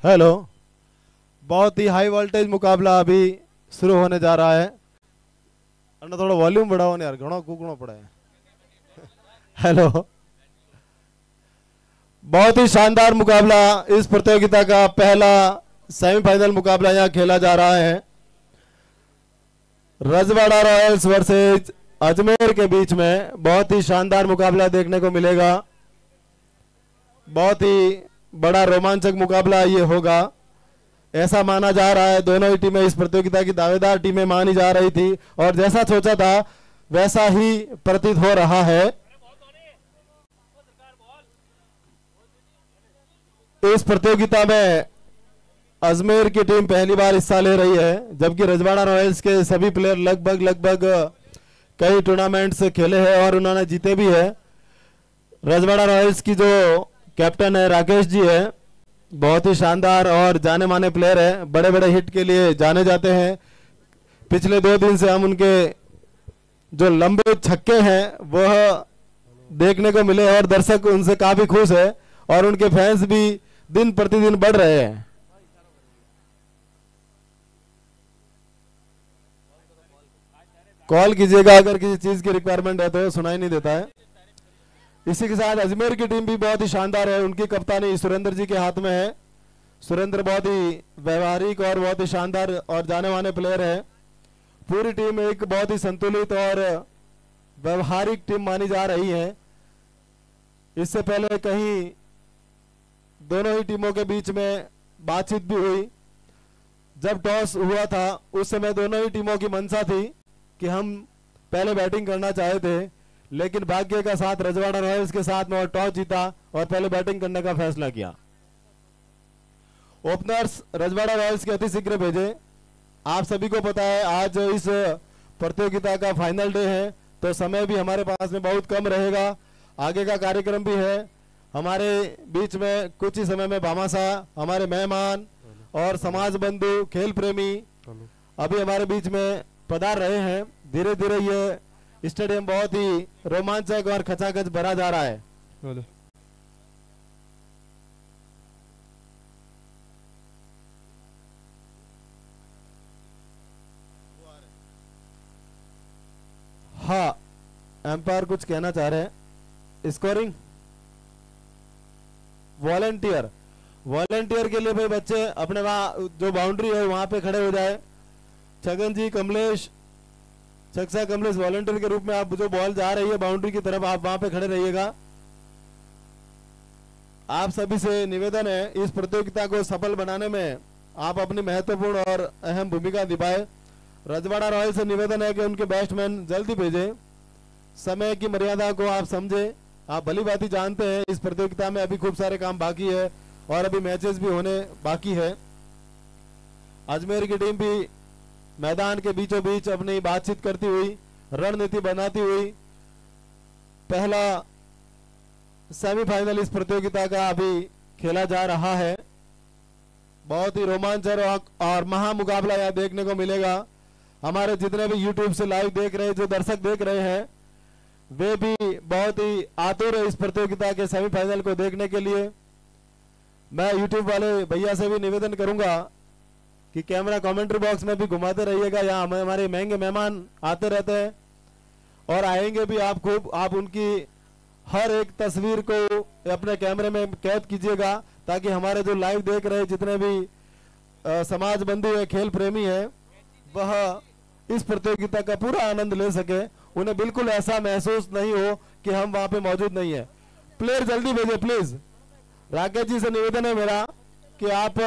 Hello. बहुत ही high voltage मुकाबला अभी शुरू होने जा रहा है। अन्ना थोड़ा वॉल्यूम बढ़ाओ ना यार, घणो कूकणो पड़ा है। हेलो। बहुत ही शानदार मुकाबला, इस प्रतियोगिता का पहला सेमीफाइनल मुकाबला यहाँ खेला जा रहा है। रजवाड़ा रॉयल्स वर्सेज अजमेर के बीच में बहुत ही शानदार मुकाबला देखने को मिलेगा। बहुत ही बड़ा रोमांचक मुकाबला ये होगा, ऐसा माना जा रहा है। दोनों ही टीमें इस प्रतियोगिता की दावेदार टीमें मानी जा रही थी और जैसा सोचा था वैसा ही प्रतीत हो रहा है। इस प्रतियोगिता में अजमेर की टीम पहली बार हिस्सा ले रही है, जबकि रजवाड़ा रॉयल्स के सभी प्लेयर लगभग कई टूर्नामेंट से खेले हैं और उन्होंने जीते भी है। रजवाड़ा रॉयल्स की जो कैप्टन है राकेश जी है, बहुत ही शानदार और जाने माने प्लेयर है, बड़े बड़े हिट के लिए जाने जाते हैं। पिछले 2 दिन से हम उनके जो लंबे छक्के हैं वह देखने को मिले और दर्शक उनसे काफी खुश है और उनके फैंस भी दिन प्रतिदिन बढ़ रहे हैं। कॉल कीजिएगा अगर किसी चीज की रिक्वायरमेंट है, तो सुनाई नहीं देता है। इसी के साथ अजमेर की टीम भी बहुत ही शानदार है, उनकी कप्तानी सुरेंद्र जी के हाथ में है। सुरेंद्र बहुत ही व्यवहारिक और बहुत ही शानदार और जाने माने प्लेयर है। पूरी टीम एक बहुत ही संतुलित और व्यवहारिक टीम मानी जा रही है। इससे पहले कहीं दोनों ही टीमों के बीच में बातचीत भी हुई। जब टॉस हुआ था उस समय दोनों ही टीमों की मंशा थी कि हम पहले बैटिंग करना चाहे थे, लेकिन भाग्य का साथ रजवाड़ा रॉयल्स के साथ में और टॉस जीता और पहले बैटिंग करने का फैसला किया। ओपनर्स रजवाड़ा रॉयल्स के अति शीघ्र भेजे। आप सभी को पता है आज इस प्रतियोगिता का फाइनल डे है, तो समय भी हमारे पास में बहुत कम रहेगा। आगे का कार्यक्रम भी है। हमारे बीच में कुछ ही समय में भामाशाह, हमारे मेहमान और समाज बंधु खेल प्रेमी अभी हमारे बीच में पधार रहे हैं। धीरे धीरे ये स्टेडियम बहुत ही रोमांचक और खचाखच भरा जा रहा है। हाँ, एम्पायर कुछ कहना चाह रहे हैं। स्कोरिंग वॉलेंटियर के लिए भाई बच्चे अपने वहां जो बाउंड्री है वहां पे खड़े हो जाए। छगन जी, कमलेश, चक्सा कमलेश, वॉलेंटियर के रूप में आप जो बॉल जा रही है बाउंड्री की तरफ, आप वहां पे खड़े रहिएगा। आप सभी से निवेदन है, इस प्रतियोगिता को सफल बनाने में आप अपनी महत्वपूर्ण और अहम भूमिका निभाए। रजवाड़ा रॉयल से निवेदन है कि उनके बैट्समैन जल्दी भेजें। समय की मर्यादा को आप समझे। आप भली भांति जानते हैं इस प्रतियोगिता में अभी खूब सारे काम बाकी है और अभी मैचेस भी होने बाकी है। अजमेर की टीम भी मैदान के बीचों बीच अपनी बातचीत करती हुई, रणनीति बनाती हुई पहला सेमीफाइनल इस प्रतियोगिता का अभी खेला जा रहा है। बहुत ही रोमांचक और महामुकाबला यहाँ देखने को मिलेगा। हमारे जितने भी यूट्यूब से लाइव देख रहे, जो दर्शक देख रहे हैं, वे भी बहुत ही आतुर है इस प्रतियोगिता के सेमीफाइनल को देखने के लिए। मैं यूट्यूब वाले भैया से भी निवेदन करूंगा कि कैमरा कमेंट्री बॉक्स में भी घुमाते रहिएगा। यहाँ हमारे महंगे मेहमान आते रहते हैं और आएंगे भी। आप खूब आप उनकी हर एक तस्वीर को अपने कैमरे में कैद कीजिएगा, ताकि हमारे जो लाइव देख रहे जितने भी समाज बंधु है, खेल प्रेमी है, वह इस प्रतियोगिता का पूरा आनंद ले सके। उन्हें बिल्कुल ऐसा महसूस नहीं हो कि हम वहां पे मौजूद नहीं है। प्लेयर जल्दी भेजे प्लीज। राकेश जी से निवेदन है मेरा कि आप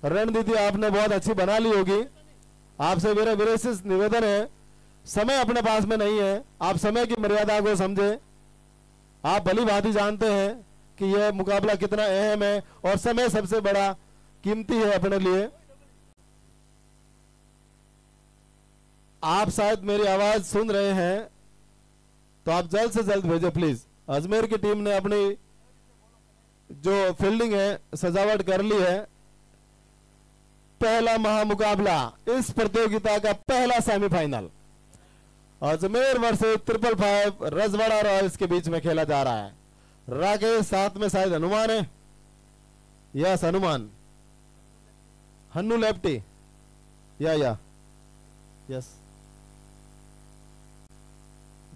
रणनीति आपने बहुत अच्छी बना ली होगी। आपसे मेरा विशेष निवेदन है, समय अपने पास में नहीं है, आप समय की मर्यादा को समझे। आप भली भांति जानते हैं कि यह मुकाबला कितना अहम है और समय सबसे बड़ा कीमती है अपने लिए। आप शायद मेरी आवाज सुन रहे हैं, तो आप जल्द से जल्द भेजो प्लीज। अजमेर की टीम ने अपनी जो फील्डिंग है सजावट कर ली है। पहला महामुकाबला, इस प्रतियोगिता का पहला सेमीफाइनल अजमेर वर्सेस 555 रजवाड़ा रॉयल्स के बीच में खेला जा रहा है। राकेश, साथ में शायद हनुमान है। यस, हनुमान। हन्नू लेफ्टी या यस।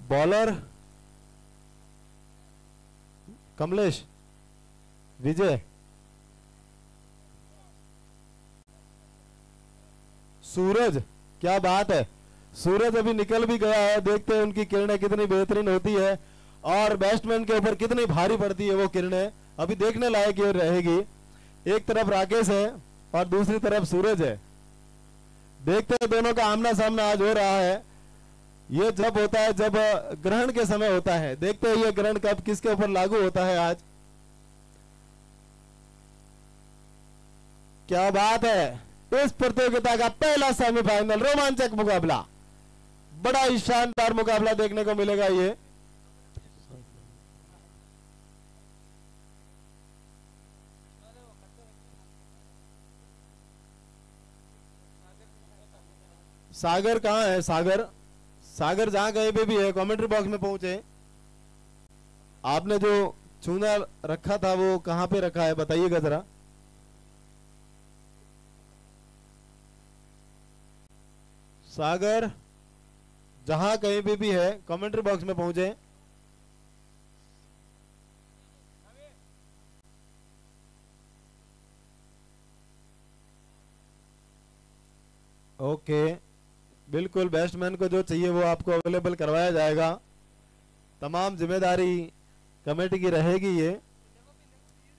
बॉलर कमलेश विजय सूरज, क्या बात है। सूरज अभी निकल भी गया है, देखते हैं उनकी किरणें कितनी बेहतरीन होती है और बैट्समैन के ऊपर कितनी भारी पड़ती है वो किरणें, अभी देखने लायक ये रहेगी। एक तरफ राकेश है और दूसरी तरफ सूरज है। देखते हैं दोनों का आमना सामना आज हो रहा है। ये जब होता है जब ग्रहण के समय होता है। देखते हैं ये ग्रहण कब किसके ऊपर लागू होता है आज। क्या बात है, इस प्रतियोगिता का पहला सेमीफाइनल रोमांचक मुकाबला, बड़ा ही शानदार मुकाबला देखने को मिलेगा। ये सागर कहां है? सागर, सागर जहां कहीं पे भी है कमेंट्री बॉक्स में पहुंचे। आपने जो चूना रखा था वो कहां पे रखा है बताइएगा जरा। सागर जहां कहीं पे भी है कमेंट्री बॉक्स में पहुंचे। ओके, बिल्कुल बैट्समैन को जो चाहिए वो आपको अवेलेबल करवाया जाएगा। तमाम जिम्मेदारी कमेटी की रहेगी। ये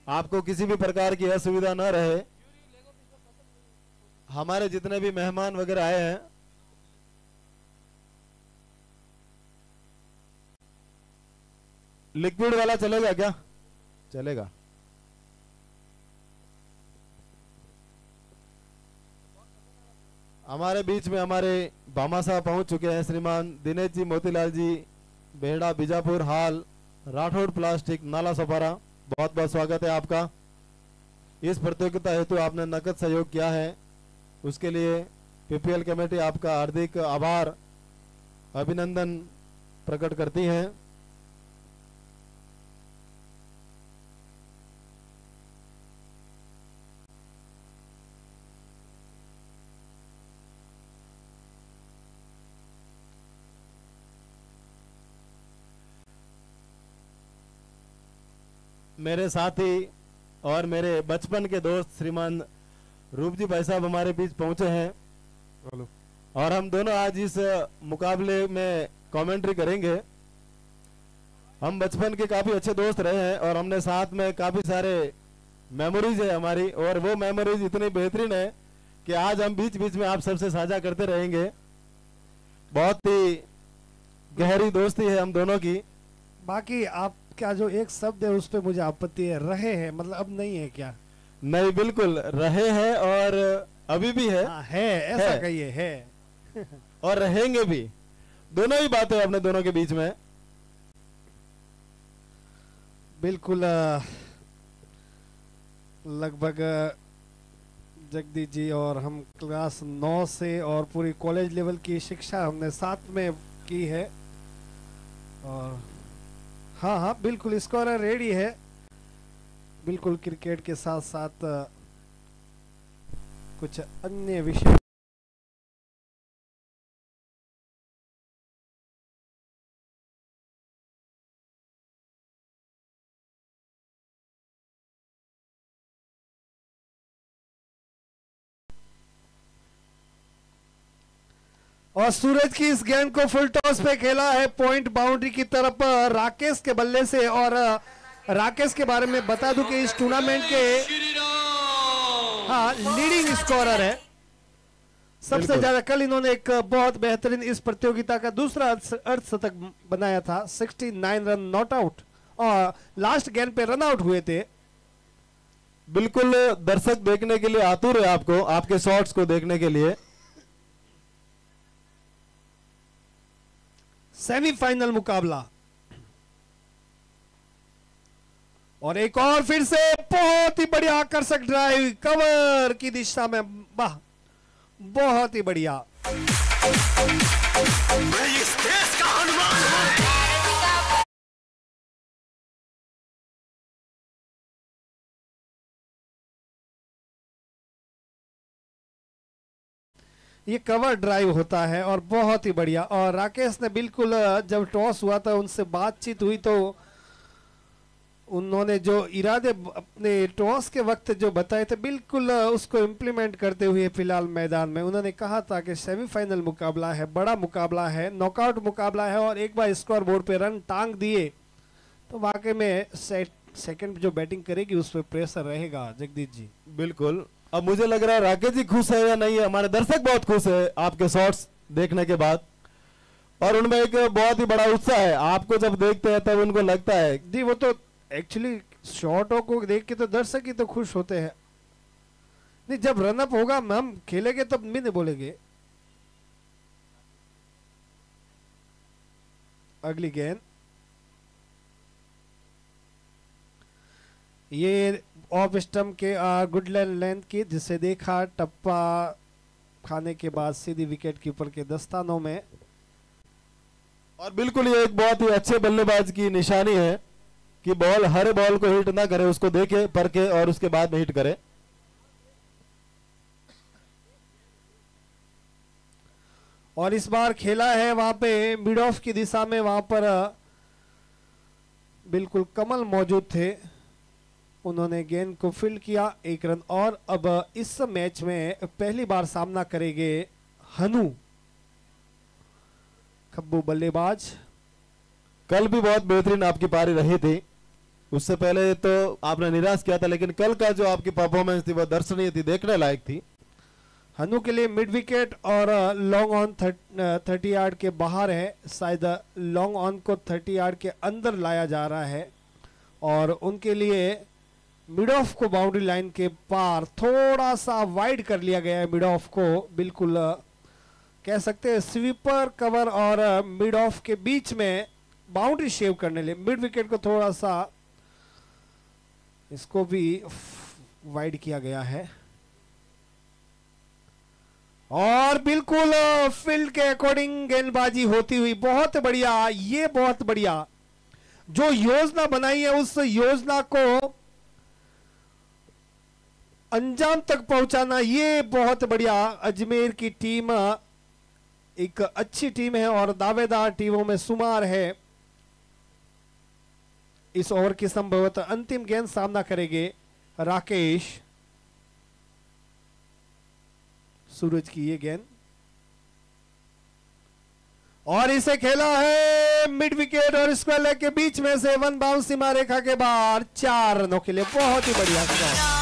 आपको किसी भी प्रकार की असुविधा न रहे। हमारे जितने भी मेहमान वगैरह आए हैं, लिक्विड वाला चलेगा क्या? चलेगा। हमारे बीच में हमारे बामा साहब पहुंच चुके हैं, श्रीमान दिनेश जी, मोतीलाल जी, बेहड़ा बीजापुर हाल, राठौड़ प्लास्टिक, नाला सपारा। बहुत बहुत स्वागत है आपका। इस प्रतियोगिता हेतु आपने नकद सहयोग किया है, उसके लिए पीपीएल कमेटी आपका हार्दिक आभार अभिनंदन प्रकट करती है। मेरे साथी और मेरे बचपन के दोस्त श्रीमान रूप जी भाई साहब हमारे बीच पहुंचे हैं और हम दोनों आज इस मुकाबले में कमेंट्री करेंगे। हम बचपन के काफी अच्छे दोस्त रहे हैं और हमने साथ में काफी सारे मेमोरीज है हमारी, और वो मेमोरीज इतनी बेहतरीन है कि आज हम बीच बीच में आप सबसे साझा करते रहेंगे। बहुत ही गहरी दोस्ती है हम दोनों की। बाकी आपका जो एक शब्द है उस पे मुझे आपत्ति है, रहे हैं मतलब अब नहीं है क्या? नहीं, बिल्कुल रहे हैं और अभी भी है। है, ऐसा कहिए, है और रहेंगे भी। दोनों ही बातें अपने दोनों के बीच में। बिल्कुल। लगभग जगदीश जी और हम क्लास 9 से और पूरी कॉलेज लेवल की शिक्षा हमने साथ में की है। और हाँ हाँ बिल्कुल, स्कोरर रेडी है। बिल्कुल क्रिकेट के साथ साथ कुछ अन्य विषय और सूरज की इस गेंद को फुल टॉस पे खेला है पॉइंट बाउंड्री की तरफ राकेश के बल्ले से। और राकेश के बारे में बता दूं कि इस टूर्नामेंट के लीडिंग स्कोरर है। सबसे ज्यादा कल इन्होंने एक बहुत बेहतरीन इस प्रतियोगिता का दूसरा अर्धशतक बनाया था, 69 रन नॉट आउट, और लास्ट गेंद पे रन आउट हुए थे। बिल्कुल दर्शक देखने के लिए आतुर है, आपको आपके शॉट्स को देखने के लिए। सेमीफाइनल मुकाबला और एक और फिर से बहुत ही बढ़िया आकर्षक ड्राइव कवर की दिशा में, वाह बहुत ही बढ़िया। ये कवर ड्राइव होता है और बहुत ही बढ़िया। और राकेश ने बिल्कुल जब टॉस हुआ था उनसे बातचीत हुई तो उन्होंने जो इरादे अपने टॉस के वक्त जो बताए थे बिल्कुल उसको इम्प्लीमेंट करते हुए फिलहाल मैदान में उन्होंने कहा था कि सेमीफाइनल मुकाबला है, बड़ा मुकाबला है, नॉकआउट मुकाबला है और एक बार स्कोर बोर्ड पे रन टांग दिए तो वाकई में सेकंड जो बैटिंग करेगी उस पर प्रेशर रहेगा। जगदीश जी बिल्कुल। अब मुझे लग रहा है राकेश जी खुश है या नहीं है, हमारे दर्शक बहुत खुश है आपके शॉट्स देखने के बाद और उनमें एक बहुत ही बड़ा उत्साह है। आपको जब देखते हैं तब उनको लगता है जी वो तो एक्चुअली शॉटों को देख के तो दर्शक ही तो खुश होते हैं। नहीं जब रनअप होगा हम खेलेंगे तब भी नहीं बोलेंगे। अगली गेंद ये ऑफ स्टंप के गुडलैंड लेंथ की जिसे देखा टप्पा खाने के बाद सीधी विकेट कीपर के दस्तानों में। और बिल्कुल ये एक बहुत ही अच्छे बल्लेबाज की निशानी है कि बॉल हर बॉल को हिट ना करे, उसको देखे परखे और उसके बाद में हिट करे। और इस बार खेला है वहां पे मिड ऑफ की दिशा में, वहां पर बिल्कुल कमल मौजूद थे, उन्होंने गेंद को फील्ड किया, 1 रन। और अब इस मैच में पहली बार सामना करेंगे हनु खब्बू बल्लेबाज। कल भी बहुत बेहतरीन आपकी पारी रही थी, उससे पहले तो आपने निराश किया था, लेकिन कल का जो आपकी परफॉर्मेंस थी वह दर्शनीय थी, देखने लायक थी। हनु के लिए मिड विकेट और लॉन्ग ऑन 30 यार्ड के बाहर है, शायद लॉन्ग ऑन को 30 यार्ड के अंदर लाया जा रहा है और उनके लिए मिड ऑफ को बाउंड्री लाइन के पार थोड़ा सा वाइड कर लिया गया है। मिड ऑफ को बिल्कुल कह सकते हैं स्वीपर कवर और मिड ऑफ के बीच में बाउंड्री शेव करने लिए मिड विकेट को थोड़ा सा इसको भी वाइड किया गया है। और बिल्कुल फील्ड के अकॉर्डिंग गेंदबाजी होती हुई बहुत बढ़िया, ये बहुत बढ़िया जो योजना बनाई है उस योजना को अंजाम तक पहुंचाना, ये बहुत बढ़िया। अजमेर की टीम एक अच्छी टीम है और दावेदार टीमों में शुमार है। इस ओवर की संभवतः अंतिम गेंद सामना करेंगे राकेश। सूरज की ये गेंद और इसे खेला है मिड विकेट और स्क्वायर लेग के बीच में से 1 बाउंस सीमा रेखा के बाहर 4 रनों के लिए बहुत ही बढ़िया शॉट।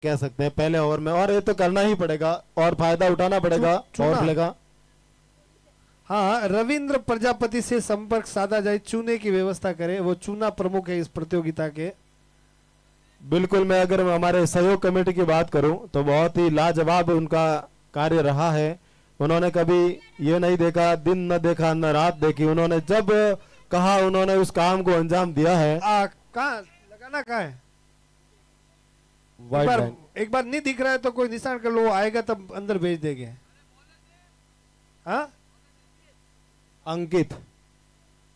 कह सकते हैं पहले ओवर में, और ये तो करना ही पड़ेगा और फायदा उठाना पड़ेगा और मिलेगा। हाँ, रविंद्र प्रजापति से संपर्क साधा जाए, चूने की व्यवस्था करे, वो चूना प्रमुख है इस प्रतियोगिता के। बिल्कुल, मैं अगर हमारे सहयोग कमेटी की बात करूं तो बहुत ही लाजवाब उनका कार्य रहा है। उन्होंने कभी ये नहीं देखा, दिन न देखा न रात देखी, उन्होंने जब कहा उन्होंने उस काम को अंजाम दिया है। कहाँ लगाना कहाँ है? एक बार नहीं दिख रहा है तो कोई निशान कर लो, वो आएगा तब अंदर भेज देंगे। हाँ अंकित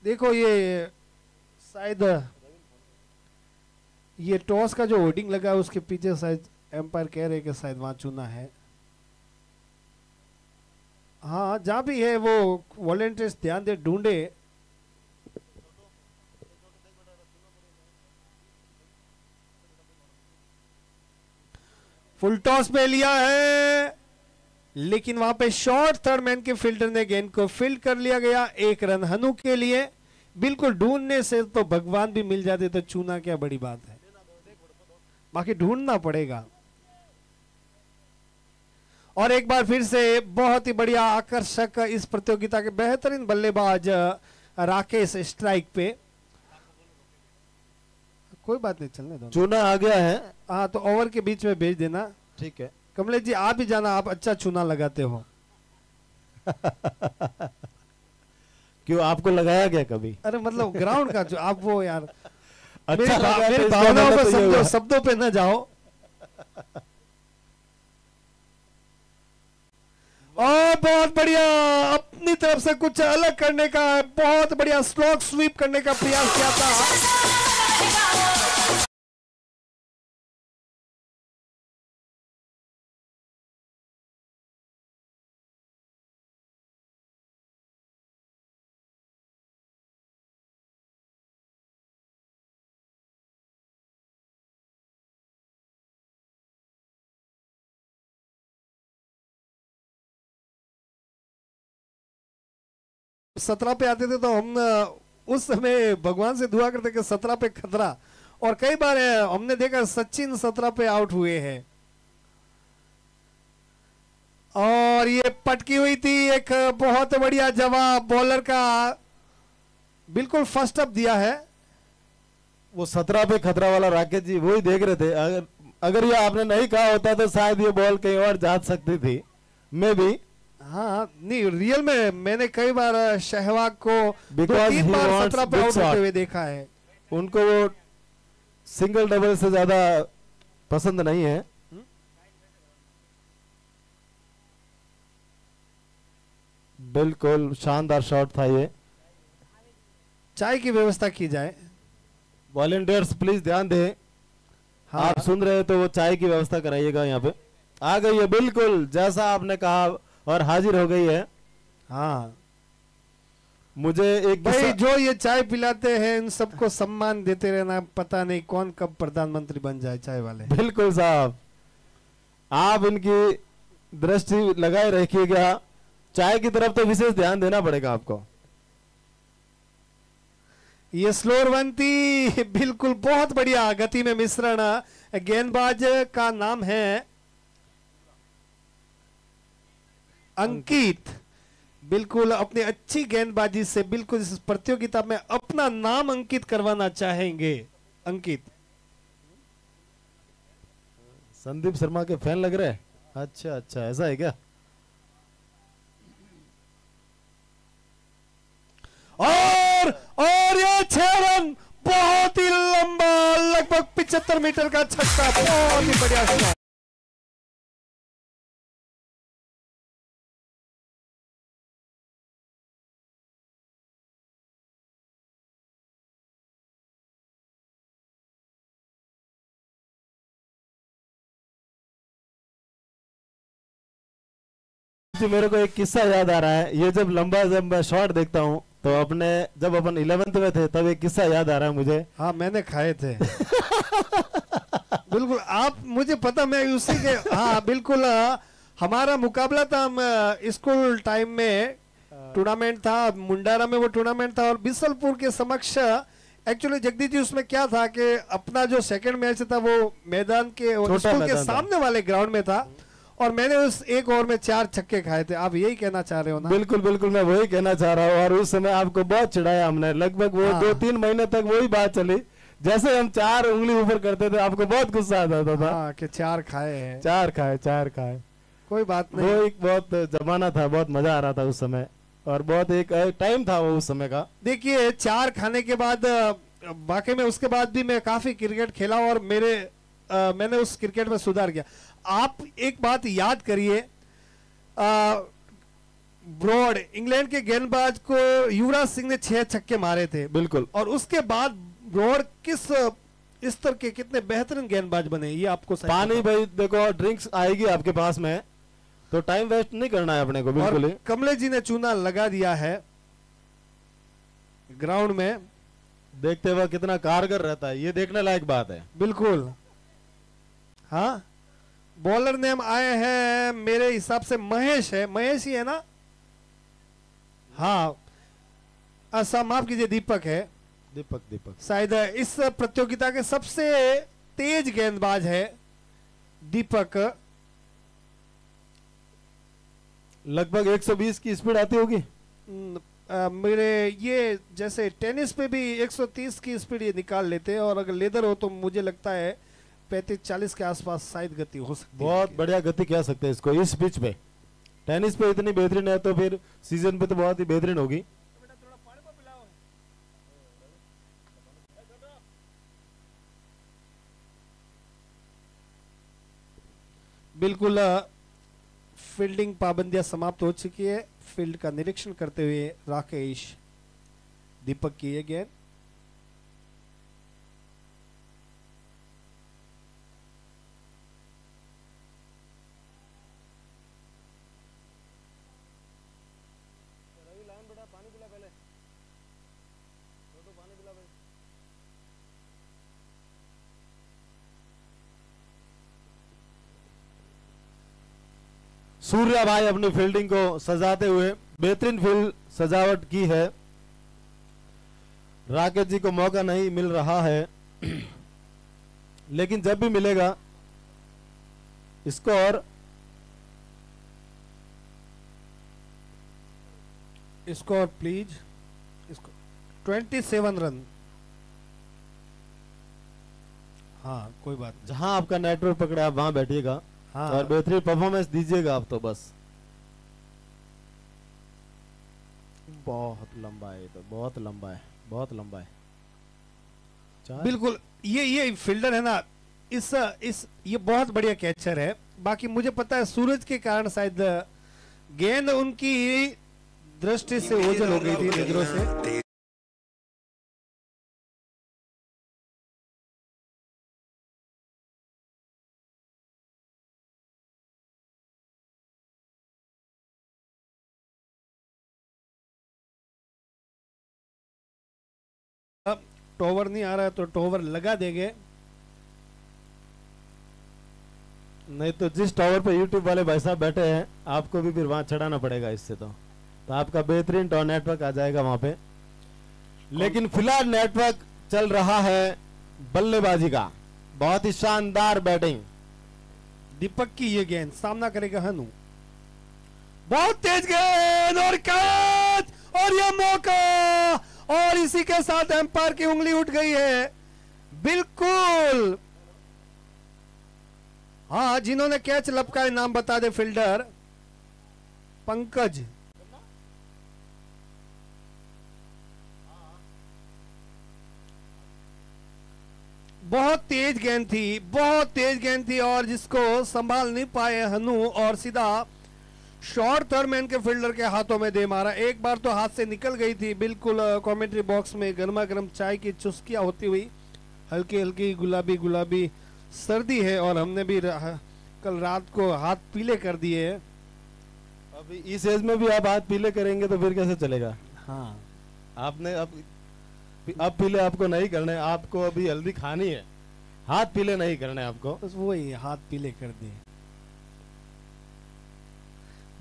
देखो, ये शायद ये टॉस का जो होर्डिंग लगा है उसके पीछे शायद एम्पायर कह रहे कि शायद वहां चुना है। हाँ, जहां भी है वो वॉलंटियर्स ध्यान दे, ढूंढे। फुल टॉस पे लिया है लेकिन वहां पे शॉर्ट थर्ड मैन के फील्डर ने गेंद को फील्ड कर लिया गया। 1 रन हनु के लिए। बिल्कुल ढूंढने से तो भगवान भी मिल जाते तो चूना क्या बड़ी बात है, बाकी ढूंढना पड़ेगा। और एक बार फिर से बहुत ही बढ़िया आकर्षक इस प्रतियोगिता के बेहतरीन बल्लेबाज राकेश स्ट्राइक पे। कोई बात नहीं, चलने दो। चूना आ गया है। हाँ, तो ओवर के बीच में भेज देना। ठीक है कमलेश जी, आप ही जाना, आप अच्छा चूना लगाते हो। क्यों, आपको लगाया गया कभी? अरे मतलब ग्राउंड का जो आप वो यार अच्छा लगा तो मेरी इसका भावनाओं मतलब पे तो ये समझो, हुआ। शब्दों पे न जाओ। और बहुत बढ़िया, अपनी तरफ से कुछ अलग करने का बहुत बढ़िया स्ट्रोक स्वीप करने का प्रयास किया था। सत्रह पे आते थे तो हम उस समय भगवान से दुआ करते कि 17 पे खतरा, और कई बार हमने देखा सचिन 17 पे आउट हुए हैं। और ये पटकी हुई थी, एक बहुत बढ़िया जवाब बॉलर का, बिल्कुल फर्स्ट अप दिया है। वो 17 पे खतरा वाला राकेश जी वही देख रहे थे। अगर ये आपने नहीं कहा होता तो शायद ये बॉल कहीं और जा सकती थी, मे भी। हाँ नहीं, रियल में मैंने कई बार सहवाग को Because 2-3 he बार wants 17 पे big आउट होते shot. हुए देखा है। उनको वो सिंगल डबल से ज्यादा पसंद नहीं है। बिल्कुल शानदार शॉट था ये। चाय की व्यवस्था की जाए। वॉलंटियर्स प्लीज ध्यान दें। हाँ आप सुन रहे हैं तो वो चाय की व्यवस्था कराइएगा। यहाँ पे आ गई है बिल्कुल जैसा आपने कहा और हाजिर हो गई है। हाँ मुझे एक भाई, जो ये चाय पिलाते हैं इन सबको सम्मान देते रहना, पता नहीं कौन कब प्रधानमंत्री बन जाए चाय वाले। बिल्कुल साहब, आप इनकी दृष्टि लगाए रखिएगा। चाय की तरफ तो विशेष ध्यान देना पड़ेगा आपको। ये स्लोअर वन थी, बिल्कुल बहुत बढ़िया गति में मिश्रण। गेंदबाज का नाम है अंकित। बिल्कुल अपनी अच्छी गेंदबाजी से बिल्कुल इस प्रतियोगिता में अपना नाम अंकित करवाना चाहेंगे अंकित। संदीप शर्मा के फैन लग रहे हैं। अच्छा अच्छा, ऐसा है क्या? और ये 6 रन, बहुत ही लंबा, लगभग 75 मीटर का छक्का, बहुत ही बढ़िया शॉट। जी मेरे को एक किस्सा याद आ रहा है। ये जब मैं शॉट देखता हूँ तो अपने जब अपन 11th में थे तब एक किस्सा याद आ रहा है मुझे। हाँ मैंने खाए थे। बिल्कुल, आप मुझे पता, मैं उसी के, हाँ बिल्कुल। हमारा मुकाबला था, हम स्कूल टाइम में टूर्नामेंट था, मुंडारा में वो टूर्नामेंट था, और बिसलपुर के समक्ष एक्चुअली जगदीश जी उसमें क्या था कि अपना जो सेकंड मैच था वो मैदान के छोटा स्कूल के मैदान था। सामने वाले ग्राउंड में था, और मैंने उस एक ओवर में 4 छक्के खाए थे। आप यही कहना चाह रहे हो ना? बिल्कुल बिल्कुल, मैं वही कहना चाह रहा हूँ। और उस समय आपको बहुत चिढ़ाया हमने, लगभग वो हाँ। 2-3 महीने तक वही बात चली। जैसे हम 4 उंगली ऊपर करते थे आपको बहुत गुस्सा आता था। हाँ कि 4 खाए हैं। 4 खाए। कोई बात वो नहीं। एक बहुत जमाना था, बहुत मजा आ रहा था उस समय, और बहुत एक टाइम था वो उस समय का। देखिए 4 खाने के बाद वाकई में उसके बाद भी मैं काफी क्रिकेट खेला, और मैंने उस क्रिकेट में सुधार किया। आप एक बात याद करिए, ब्रॉड इंग्लैंड के गेंदबाज को युवराज सिंह ने 6 छक्के मारे थे। बिल्कुल। और उसके बाद ब्रॉड किस स्तर के कितने बेहतरीन गेंदबाज बने, ये आपको सही पानी पता। भाई देखो, ड्रिंक्स आएगी आपके पास में, तो टाइम वेस्ट नहीं करना है अपने को। बिल्कुल और ही कमलेश जी ने चूना लगा दिया है ग्राउंड में। देखते हुए कितना कारगर रहता है, ये देखने लायक बात है। बिल्कुल। हाँ, बॉलर नेम आए हैं मेरे हिसाब से महेश है, महेश ही है ना? हाँ, अच्छा माफ कीजिए, दीपक है। दीपक शायद इस प्रतियोगिता के सबसे तेज गेंदबाज है दीपक। लगभग 120 की स्पीड आती होगी। मेरे ये जैसे टेनिस पे भी 130 की स्पीड ये निकाल लेते हैं, और अगर लेदर हो तो मुझे लगता है 35-40 के आसपास शायद गति हो सकती है। बहुत बढ़िया गति कह सकते हैं इसको इस पिच पे। टेनिस पे इतनी बेहतरीन है तो फिर सीजन पे तो बहुत ही बेहतरीन होगी। बिल्कुल फील्डिंग पाबंदियां समाप्त हो चुकी है। फील्ड का निरीक्षण करते हुए राकेश दीपक की ये गेंद, सूर्या भाई अपनी फील्डिंग को सजाते हुए बेहतरीन फील्ड सजावट की है। राकेश जी को मौका नहीं मिल रहा है लेकिन जब भी मिलेगा स्कोर स्कोर प्लीज, 27 रन। हाँ कोई बात नहीं। जहां आपका नेटवर्क पकड़ा आप वहां बैठिएगा हाँ और बेहतरीन परफॉर्मेंस दीजिएगा आप तो बस। बहुत लंबा है, तो बहुत लंबा है, बहुत लंबा है। बिल्कुल ये फील्डर है ना, इस ये बहुत बढ़िया कैचर है। बाकी मुझे पता है सूरज के कारण शायद गेंद उनकी दृष्टि से ओझल हो गई थी, नजरों से। अब टॉवर नहीं आ रहा है तो टॉवर लगा देंगे, नहीं तो जिस टावर पे यूट्यूब वाले भाई साहब बैठे हैं आपको भी फिर वहां चढ़ाना पड़ेगा इससे तो आपका बेहतरीन नेटवर्क आ जाएगा वहां पे। लेकिन फिलहाल नेटवर्क चल रहा है बल्लेबाजी का, बहुत ही शानदार बैटिंग। दीपक की ये गेंद सामना करेगा हनु, बहुत तेज गेंद और कैच, और यह मौका, और इसी के साथ एम्पायर की उंगली उठ गई है। बिल्कुल हाँ, जिन्होंने कैच लपकाए नाम बता दे फील्डर। पंकज, बहुत तेज गेंद थी, बहुत तेज गेंद थी, और जिसको संभाल नहीं पाए हनु, और सीधा शॉर्ट थर्मैन के फील्डर के हाथों में दे मारा। एक बार तो हाथ से निकल गई थी। बिल्कुल कमेंट्री बॉक्स में गर्मा गर्म चाय की चुस्कियां होती हुई, हल्की हल्की गुलाबी गुलाबी सर्दी है, और हमने भी कल रात को हाथ पीले कर दिए। अभी इस एज में भी आप हाथ पीले करेंगे तो फिर कैसे चलेगा। हाँ, आपने अब पीले आपको नहीं करने, आपको अभी हल्दी खानी है, हाथ पीले नहीं करने आपको। बस वही हाथ पीले कर दिए।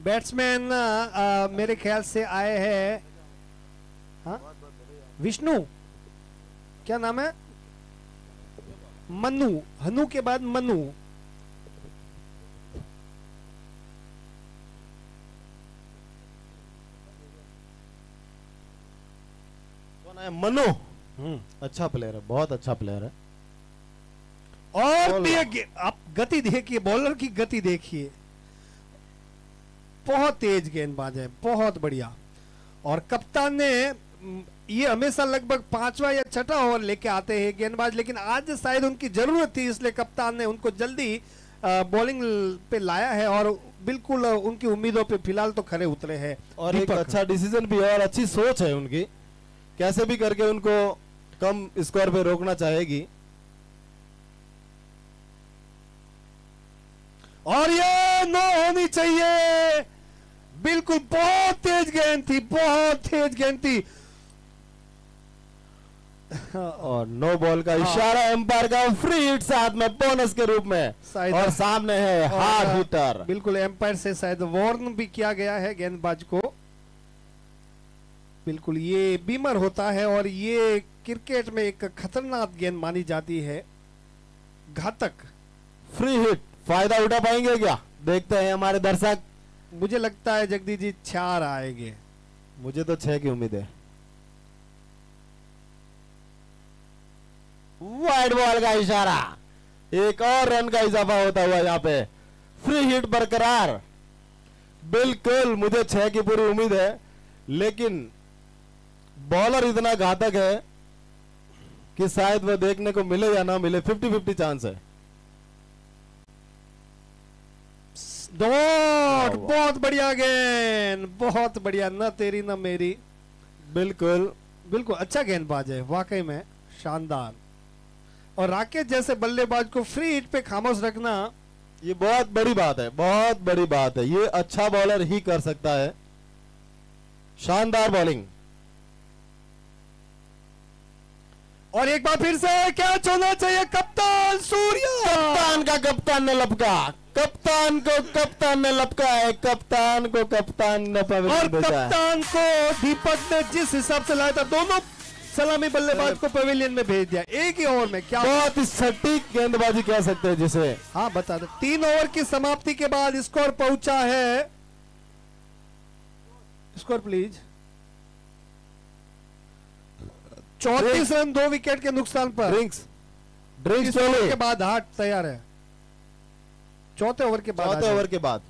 बैट्समैन मेरे ख्याल से आए हैं, हाँ विष्णु, क्या नाम है, मनु, हनु के बाद मनु। कौन है, मनु। अच्छा प्लेयर है, बहुत अच्छा प्लेयर है। और आप गति देखिए, बॉलर की गति देखिए, बहुत तेज गेंदबाज है, बहुत बढ़िया। और कप्तान ने ये हमेशा लगभग 5वां या 6वां ओवर लेके आते हैं गेंदबाज, लेकिन आज शायद उनकी जरूरत थी, इसलिए कप्तान ने उनको जल्दी बॉलिंग पे लाया है, और बिल्कुल उनकी उम्मीदों पे फिलहाल तो खरे उतरे हैं। और एक अच्छा डिसीजन भी है और अच्छी सोच है उनकी, कैसे भी करके उनको कम स्कोर पे रोकना चाहेगी। और ये नो होनी चाहिए। बिल्कुल बहुत तेज गेंद थी, बहुत तेज गेंद थी। और नो बॉल का इशारा एम्पायर का, फ्री हिट साथ में बोनस के रूप में, और सामने है हार्ड हिटर। बिल्कुल एम्पायर से शायद वार्न भी किया गया है गेंदबाज को। बिल्कुल ये बीमर होता है, और ये क्रिकेट में एक खतरनाक गेंद मानी जाती है, घातक। फ्री हिट फायदा उठा पाएंगे क्या, देखते हैं हमारे दर्शक। मुझे लगता है जगदीश जी 4 आएंगे। मुझे तो 6 की उम्मीद है। वाइड बॉल का इशारा, एक और रन का इजाफा होता हुआ यहाँ पे, फ्री हिट बरकरार। बिल्कुल मुझे 6 की पूरी उम्मीद है, लेकिन बॉलर इतना घातक है कि शायद वह देखने को मिले या ना मिले। 50-50 चांस है। डॉट, बहुत बढ़िया गेंद, बहुत बढ़िया, न तेरी न मेरी। बिल्कुल बिल्कुल अच्छा गेंदबाज है, वाकई में शानदार। और राकेश जैसे बल्लेबाज को फ्री हिट पे खामोश रखना, ये बहुत बड़ी बात है, बहुत बड़ी बात है। ये अच्छा बॉलर ही कर सकता है। शानदार बॉलिंग। और एक बार फिर से कैच होना चाहिए। कप्तान सूर्या, कप्तान का कप्तान ने लपका, कप्तान को कप्तान ने लपका है, कप्तान को कप्तान ने और पवेलियन भेजा है। कप्तान को दीपक ने जिस हिसाब से लाया था, दोनों सलामी बल्लेबाज को पवेलियन में भेज दिया एक ही ओवर में। क्या बहुत ही सटीक गेंदबाजी कह सकते हैं जिसे। हाँ बता दे। 3 ओवर की समाप्ति के बाद स्कोर पहुंचा है, स्कोर प्लीज, 34 रन 2 विकेट के नुकसान पर। ड्रिंक्स इस ओवर के बाद हाट तैयार है, चौथे ओवर के बाद। चौथे ओवर के बाद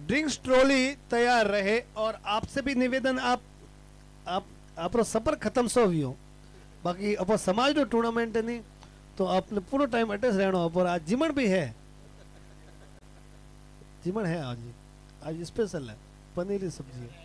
ड्रिंक्स ट्रॉली तैयार रहे। और आपसे भी निवेदन, आप सफर खत्म सो भी हो, बाकी आप समाज नो टूर्नामेंट नहीं तो आपने पूरा टाइम अटैच रहना। पर आज जिमण भी है, जिमण है आज स्पेशल है, पनीर की सब्जी है।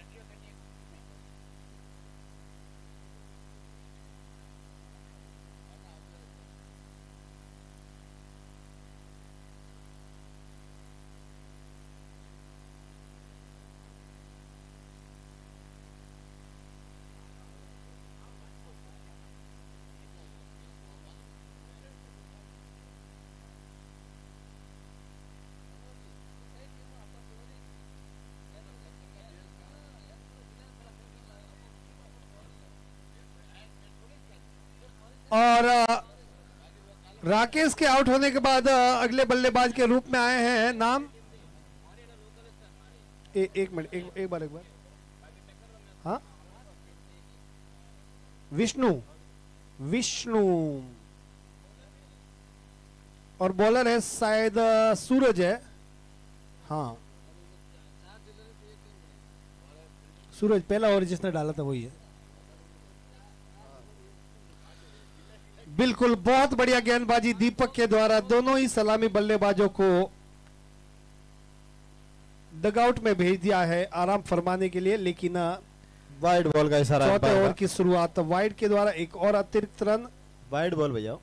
और राकेश के आउट होने के बाद अगले बल्लेबाज के रूप में आए हैं नाम, एक मिनट, एक बार हाँ, विष्णु और बॉलर है शायद सूरज है। हाँ सूरज, पहला ओवर जिसने डाला था वही है। बिल्कुल बहुत बढ़िया गेंदबाजी दीपक के द्वारा, दोनों ही सलामी बल्लेबाजों को डगआउट में भेज दिया है आराम फरमाने के लिए। लेकिन वाइड बॉल का इशारा। चौथे ओवर की शुरुआत वाइड के द्वारा एक और अतिरिक्त रन। वाइड बॉल भैया।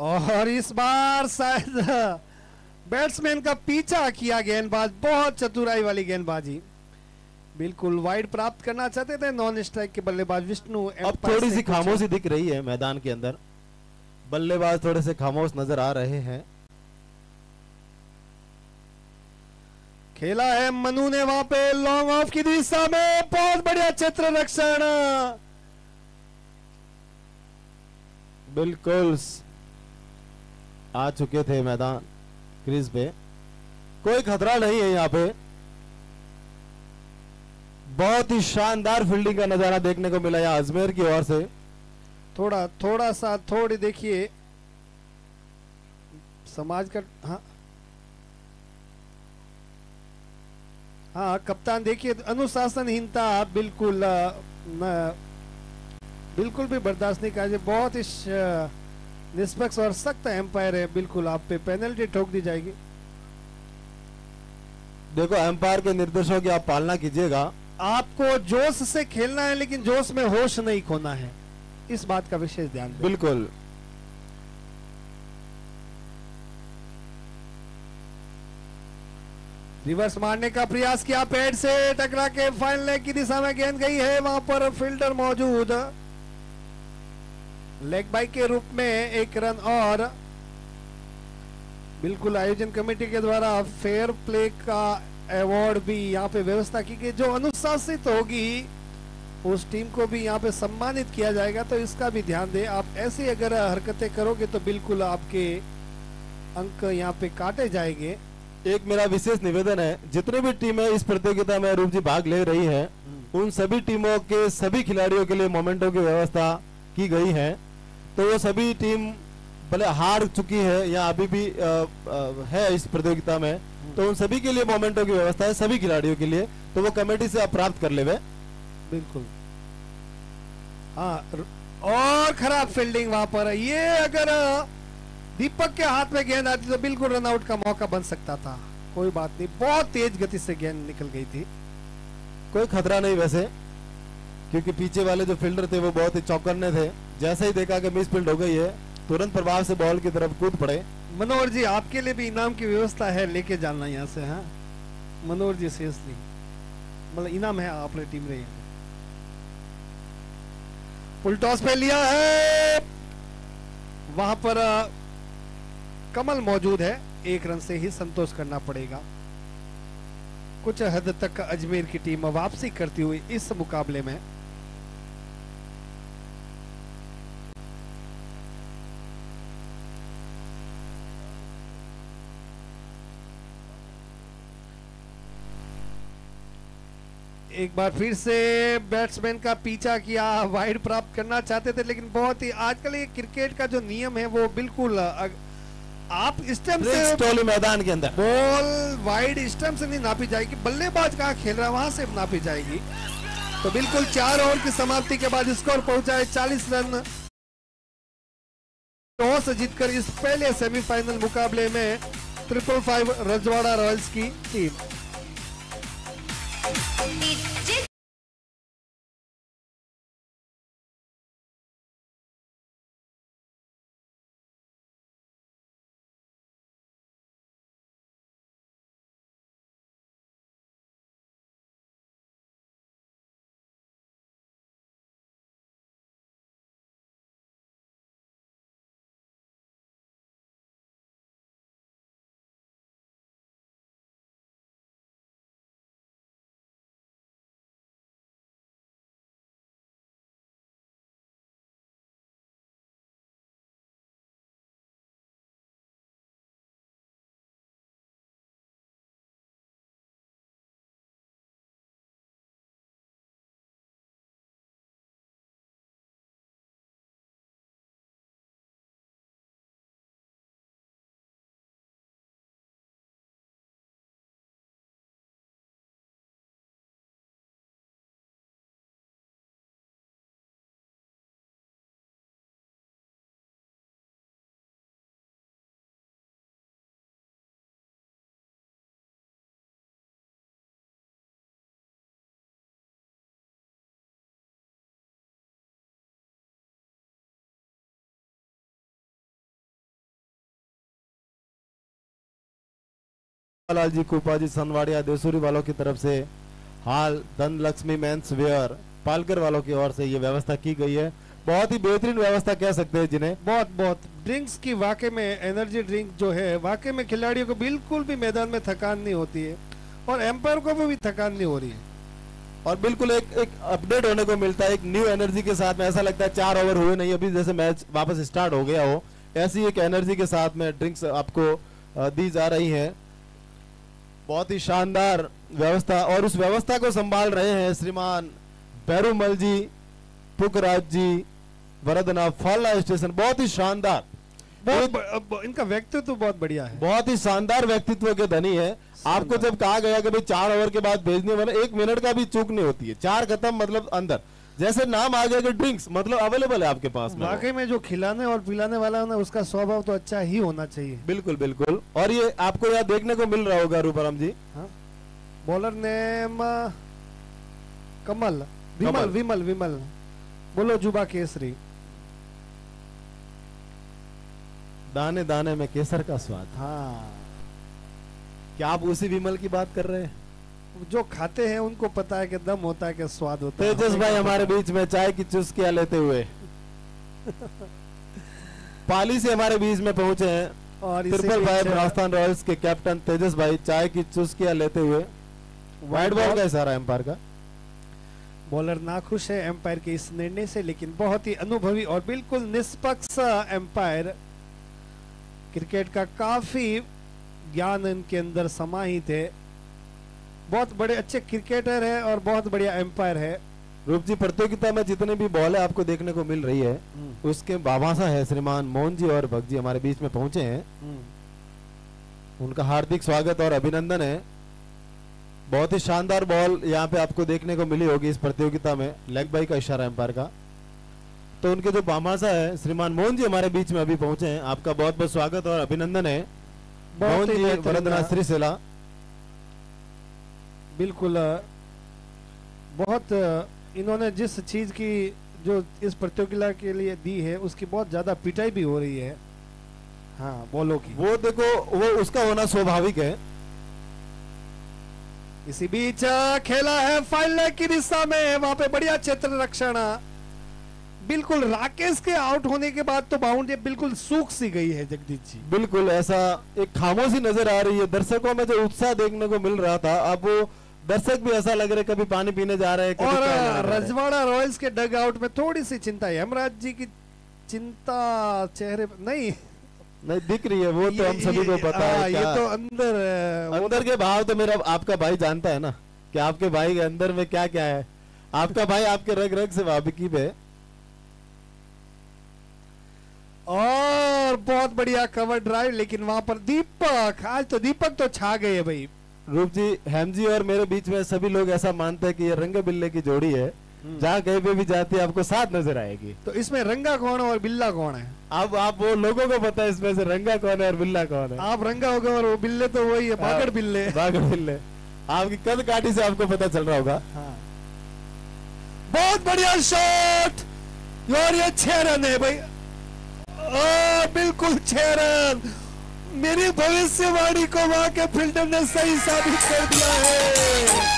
और इस बार शायद बैट्समैन का पीछा किया गेंदबाज, बहुत चतुराई वाली गेंदबाजी। बिल्कुल वाइड प्राप्त करना चाहते थे नॉन स्ट्राइक के बल्लेबाज विष्णु। अब थोड़ी सी खामोशी दिख रही है मैदान के अंदर, बल्लेबाज थोड़े से खामोश नजर आ रहे हैं। खेला है मनु ने वहां पे लॉन्ग ऑफ की दिशा में, बहुत बढ़िया क्षेत्र रक्षण। बिल्कुल आ चुके थे मैदान क्रीज पे, कोई खतरा नहीं है यहाँ पे। बहुत ही शानदार फील्डिंग का नजारा देखने को मिला यहाँ अजमेर की ओर से। थोड़ी देखिए समाज का। हाँ कप्तान देखिए अनुशासनहीनता बिल्कुल भी बर्दाश्त नहीं कर। बहुत ही निष्पक्ष और सख्त एम्पायर है, बिल्कुल आप पे पेनल्टी ठोक दी जाएगी। देखो एम्पायर के निर्देशों की आप पालना कीजिएगा। आपको जोश से खेलना है लेकिन जोश में होश नहीं खोना है, इस बात का विशेष ध्यान दें। बिल्कुल रिवर्स मारने का प्रयास किया, पैड से टकरा के फाइनल लेग की दिशा में गेंद गई है, वहां पर फील्डर मौजूद। लेग बाई के रूप में एक रन और। बिल्कुल आयोजन कमेटी के द्वारा फेयर प्ले का अवार्ड भी यहाँ पे व्यवस्था की गई। जो अनुशासित होगी उस टीम को भी यहाँ पे सम्मानित किया जाएगा, तो इसका भी ध्यान दें। आप ऐसी अगर हरकतें करोगे तो बिल्कुल आपके अंक यहाँ पे काटे जाएंगे। एक मेरा विशेष निवेदन है, जितने भी टीमें इस प्रतियोगिता में रूप जी भाग ले रही हैं, उन सभी टीमों के सभी खिलाड़ियों के लिए मोमेंटो की व्यवस्था की गई है। तो वो सभी टीम भले हार चुकी है या अभी भी है इस प्रतियोगिता में, तो उन सभी के लिए मोमेंटो की व्यवस्था है, सभी खिलाड़ियों के लिए। तो वो कमेटी से आप प्राप्त कर ले। बिल्कुल। हाँ, और खराब फील्डिंग वहां पर है। ये अगर दीपक के हाथ में गेंद आती तो बिल्कुल रनआउट का मौका बन सकता था। कोई बात नहीं, बहुत तेज गति से गेंद निकल गई थी। कोई खतरा नहीं वैसे, क्योंकि पीछे वाले जो फील्डर थे वो बहुत ही चौकन्ने थे। जैसे ही देखा कि मिस फील्ड हो गई है, तुरंत प्रभाव से बॉल की तरफ कूद पड़े। मनोहर जी, आपके लिए भी इनाम की व्यवस्था है, लेके जाना यहाँ से। हाँ मनोहर जी, सीरियसली मतलब इनाम है आपने टीम रही। फुल टॉस पे लिया है, वहां पर कमल मौजूद है। 1 रन से ही संतोष करना पड़ेगा। कुछ हद तक अजमेर की टीम वापसी करती हुई इस मुकाबले में। एक बार फिर से बैट्समैन का पीछा किया, वाइड प्राप्त करना चाहते थे, लेकिन बहुत ही आजकल ये क्रिकेट का जो नियम है वो बिल्कुल आप स्टंप से मैदान के अंदर बॉल वाइड स्टंप से नहीं नापी जाएगी, बल्लेबाज कहाँ खेल रहा है वहां से नापी जाएगी। तो बिल्कुल 4 ओवर की समाप्ति के बाद स्कोर पहुंचा है 40 रन। टॉस जीतकर इस पहले सेमीफाइनल मुकाबले में 555 रजवाड़ा रॉयल्स की टीम। लाल जी, कुपा जी, सनवाड़िया, देसूरी वालों की तरफ से हाल धन लक्ष्मी मेंस वेयर पालकर वालों की ओर से ये व्यवस्था की गई है। बहुत ही बेहतरीन व्यवस्था कह सकते हैं जिन्हें। बहुत ड्रिंक्स की वाकई में एनर्जी ड्रिंक जो है वाकई में खिलाड़ियों को बिल्कुल भी मैदान में थकान नहीं होती है और एम्पायर को भी थकान नहीं हो रही है। और बिल्कुल एक अपडेट होने को मिलता है, एक न्यू एनर्जी के साथ में। ऐसा लगता है 4 ओवर हुए नहीं, अभी जैसे मैच वापस स्टार्ट हो गया हो, ऐसी एक एनर्जी के साथ में ड्रिंक्स आपको दी जा रही है। बहुत ही शानदार व्यवस्था, और उस व्यवस्था को संभाल रहे हैं श्रीमान बैरूमल जी, पुखराज जी, वरदना फाला स्टेशन। बहुत ही शानदार, इनका व्यक्तित्व तो बहुत बढ़िया है, बहुत ही शानदार व्यक्तित्व के धनी है। आपको जब कहा गया कि भाई 4 ओवर के बाद भेजने वाले, 1 मिनट का भी चूक नहीं होती है, 4 खत्म मतलब अंदर। जैसे नाम आ गया कि ड्रिंक्स मतलब अवेलेबल है आपके पास में। वाकई में जो खिलाने और पिलाने वाला है ना, उसका स्वभाव तो अच्छा ही होना चाहिए। बिल्कुल बिल्कुल। और ये आपको यहाँ देखने को मिल रहा होगा रूपाराम जी। हाँ? बॉलर नेम कमल, विमल विमल विमल, बोलो जुबा केसरी। दाने दाने में केसर का स्वाद। हाँ, क्या आप उसी विमल की बात कर रहे हैं? जो खाते हैं उनको पता है कि दम होता है कि स्वाद होता है। तेजस भाई हमारे बीच में चाय की चुस्कियां लेते हुए पाली से हमारे बीच में पहुंचे हैं। और ट्रिपल फाइव राजस्थान रॉयल्स के कैप्टन तेजस भाई चाय की चुस्कियां लेते हुए। वाइड बॉल का इशारा एम्पायर का। बॉलर नाखुश है एम्पायर के इस निर्णय से, लेकिन बहुत ही अनुभवी और बिल्कुल निष्पक्ष एम्पायर, क्रिकेट का काफी ज्ञान इनके अंदर समाहित है, बहुत बड़े अच्छे क्रिकेटर है और बहुत बढ़िया एम्पायर है। रूप जी, प्रतियोगिता में जितने भी बॉल है आपको देखने को मिल रही है, उसके बाबासा है श्रीमान मोहन जी और भक्त जी हमारे बीच में पहुंचे हैं। उनका हार्दिक स्वागत और अभिनंदन है। बहुत ही शानदार बॉल यहाँ पे आपको देखने को मिली होगी इस प्रतियोगिता में, लेग बाई का इशारा एम्पायर का। तो उनके जो बामासा है श्रीमान मोहन जी हमारे बीच में अभी पहुंचे हैं, आपका बहुत बहुत स्वागत और अभिनंदन है। मोहन जी वरदनाथ श्रीसेला, बिल्कुल बहुत इन्होंने जिस चीज की जो इस प्रतियोगिता के लिए दी है उसकी बहुत ज्यादा पिटाई भी हो रही है। हाँ, बॉलों की वो देखो, वो उसका होना स्वाभाविक है। इसी बीच खेला है फाइल लेग की दिशा में, वहां पे बढ़िया क्षेत्र रक्षण, बिल्कुल राकेश के आउट होने के बाद तो बाउंड्री बिल्कुल सूख सी गई है जगदीश जी। बिल्कुल ऐसा एक खामोशी नजर आ रही है। दर्शकों में जो उत्साह देखने को मिल रहा था, अब वो दर्शक भी ऐसा लग रहा है कभी पानी पीने जा रहे हैं। और रजवाड़ा रॉयल्स के डग आउट में थोड़ी सी चिंता है, हेमराज जी की चिंता चेहरे नहीं दिख रही है, वो तो हम सभी को पता है। ये तो अंदर के भाव तो मेरा आपका भाई जानता है ना कि आपके भाई के अंदर में क्या क्या है। आपका भाई आपके रग रग से वाकिफ है। और बहुत बढ़िया कवर ड्राइव, लेकिन वहां पर दीपक, आज तो दीपक तो छा गए भाई। रूप जी, हेम जी और मेरे बीच में सभी लोग ऐसा मानते हैं कि ये रंग बिल्ले की जोड़ी है, जहाँ कहीं पे भी जाती है आपको साथ नजर आएगी। तो इसमें रंगा कौन है और बिल्ला कौन है? अब आप वो लोगों को पता है इसमें से रंगा कौन है और बिल्ला कौन है। आप रंगा हो गए और वो बिल्ले तो वही है, बागड़ बिल्ले। बागड़ बिल्ले आपकी कद काठी से आपको पता चल रहा होगा। हाँ। बहुत बढ़िया शॉट और ये 6 रन है भाई। बिल्कुल 6 रन। मेरी भविष्यवाणी को वहां के फील्डर ने सही साबित कर दिया है।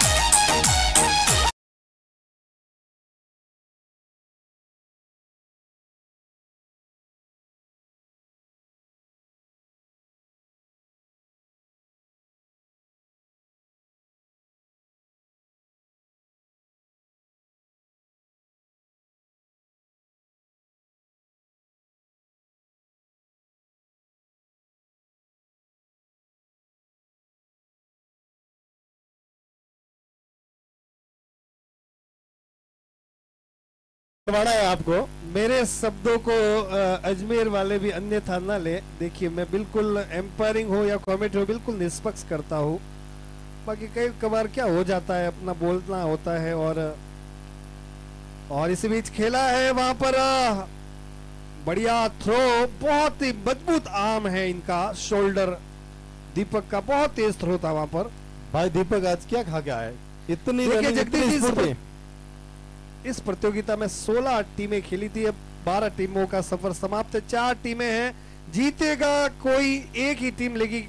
है आपको मेरे शब्दों को अजमेर वाले भी अन्यथा न ले। देखिए, मैं बिल्कुल एम्पायरिंग हो या कमेंट हो बिल्कुल निष्पक्ष करता हूँ। बाकी कई कबार क्या हो जाता है, अपना बोलना होता है। और इसी बीच खेला है वहां पर बढ़िया थ्रो, बहुत ही मजबूत आर्म है इनका, शोल्डर दीपक का बहुत तेज थ्रो था वहां पर। भाई दीपक आज क्या खा के आए, इतनी जगदीश इस प्रतियोगिता में 16 टीमें खेली थी, अब 12 टीमों का सफर समाप्त है। 4 टीमें हैं, जीतेगा कोई एक ही टीम, लेकिन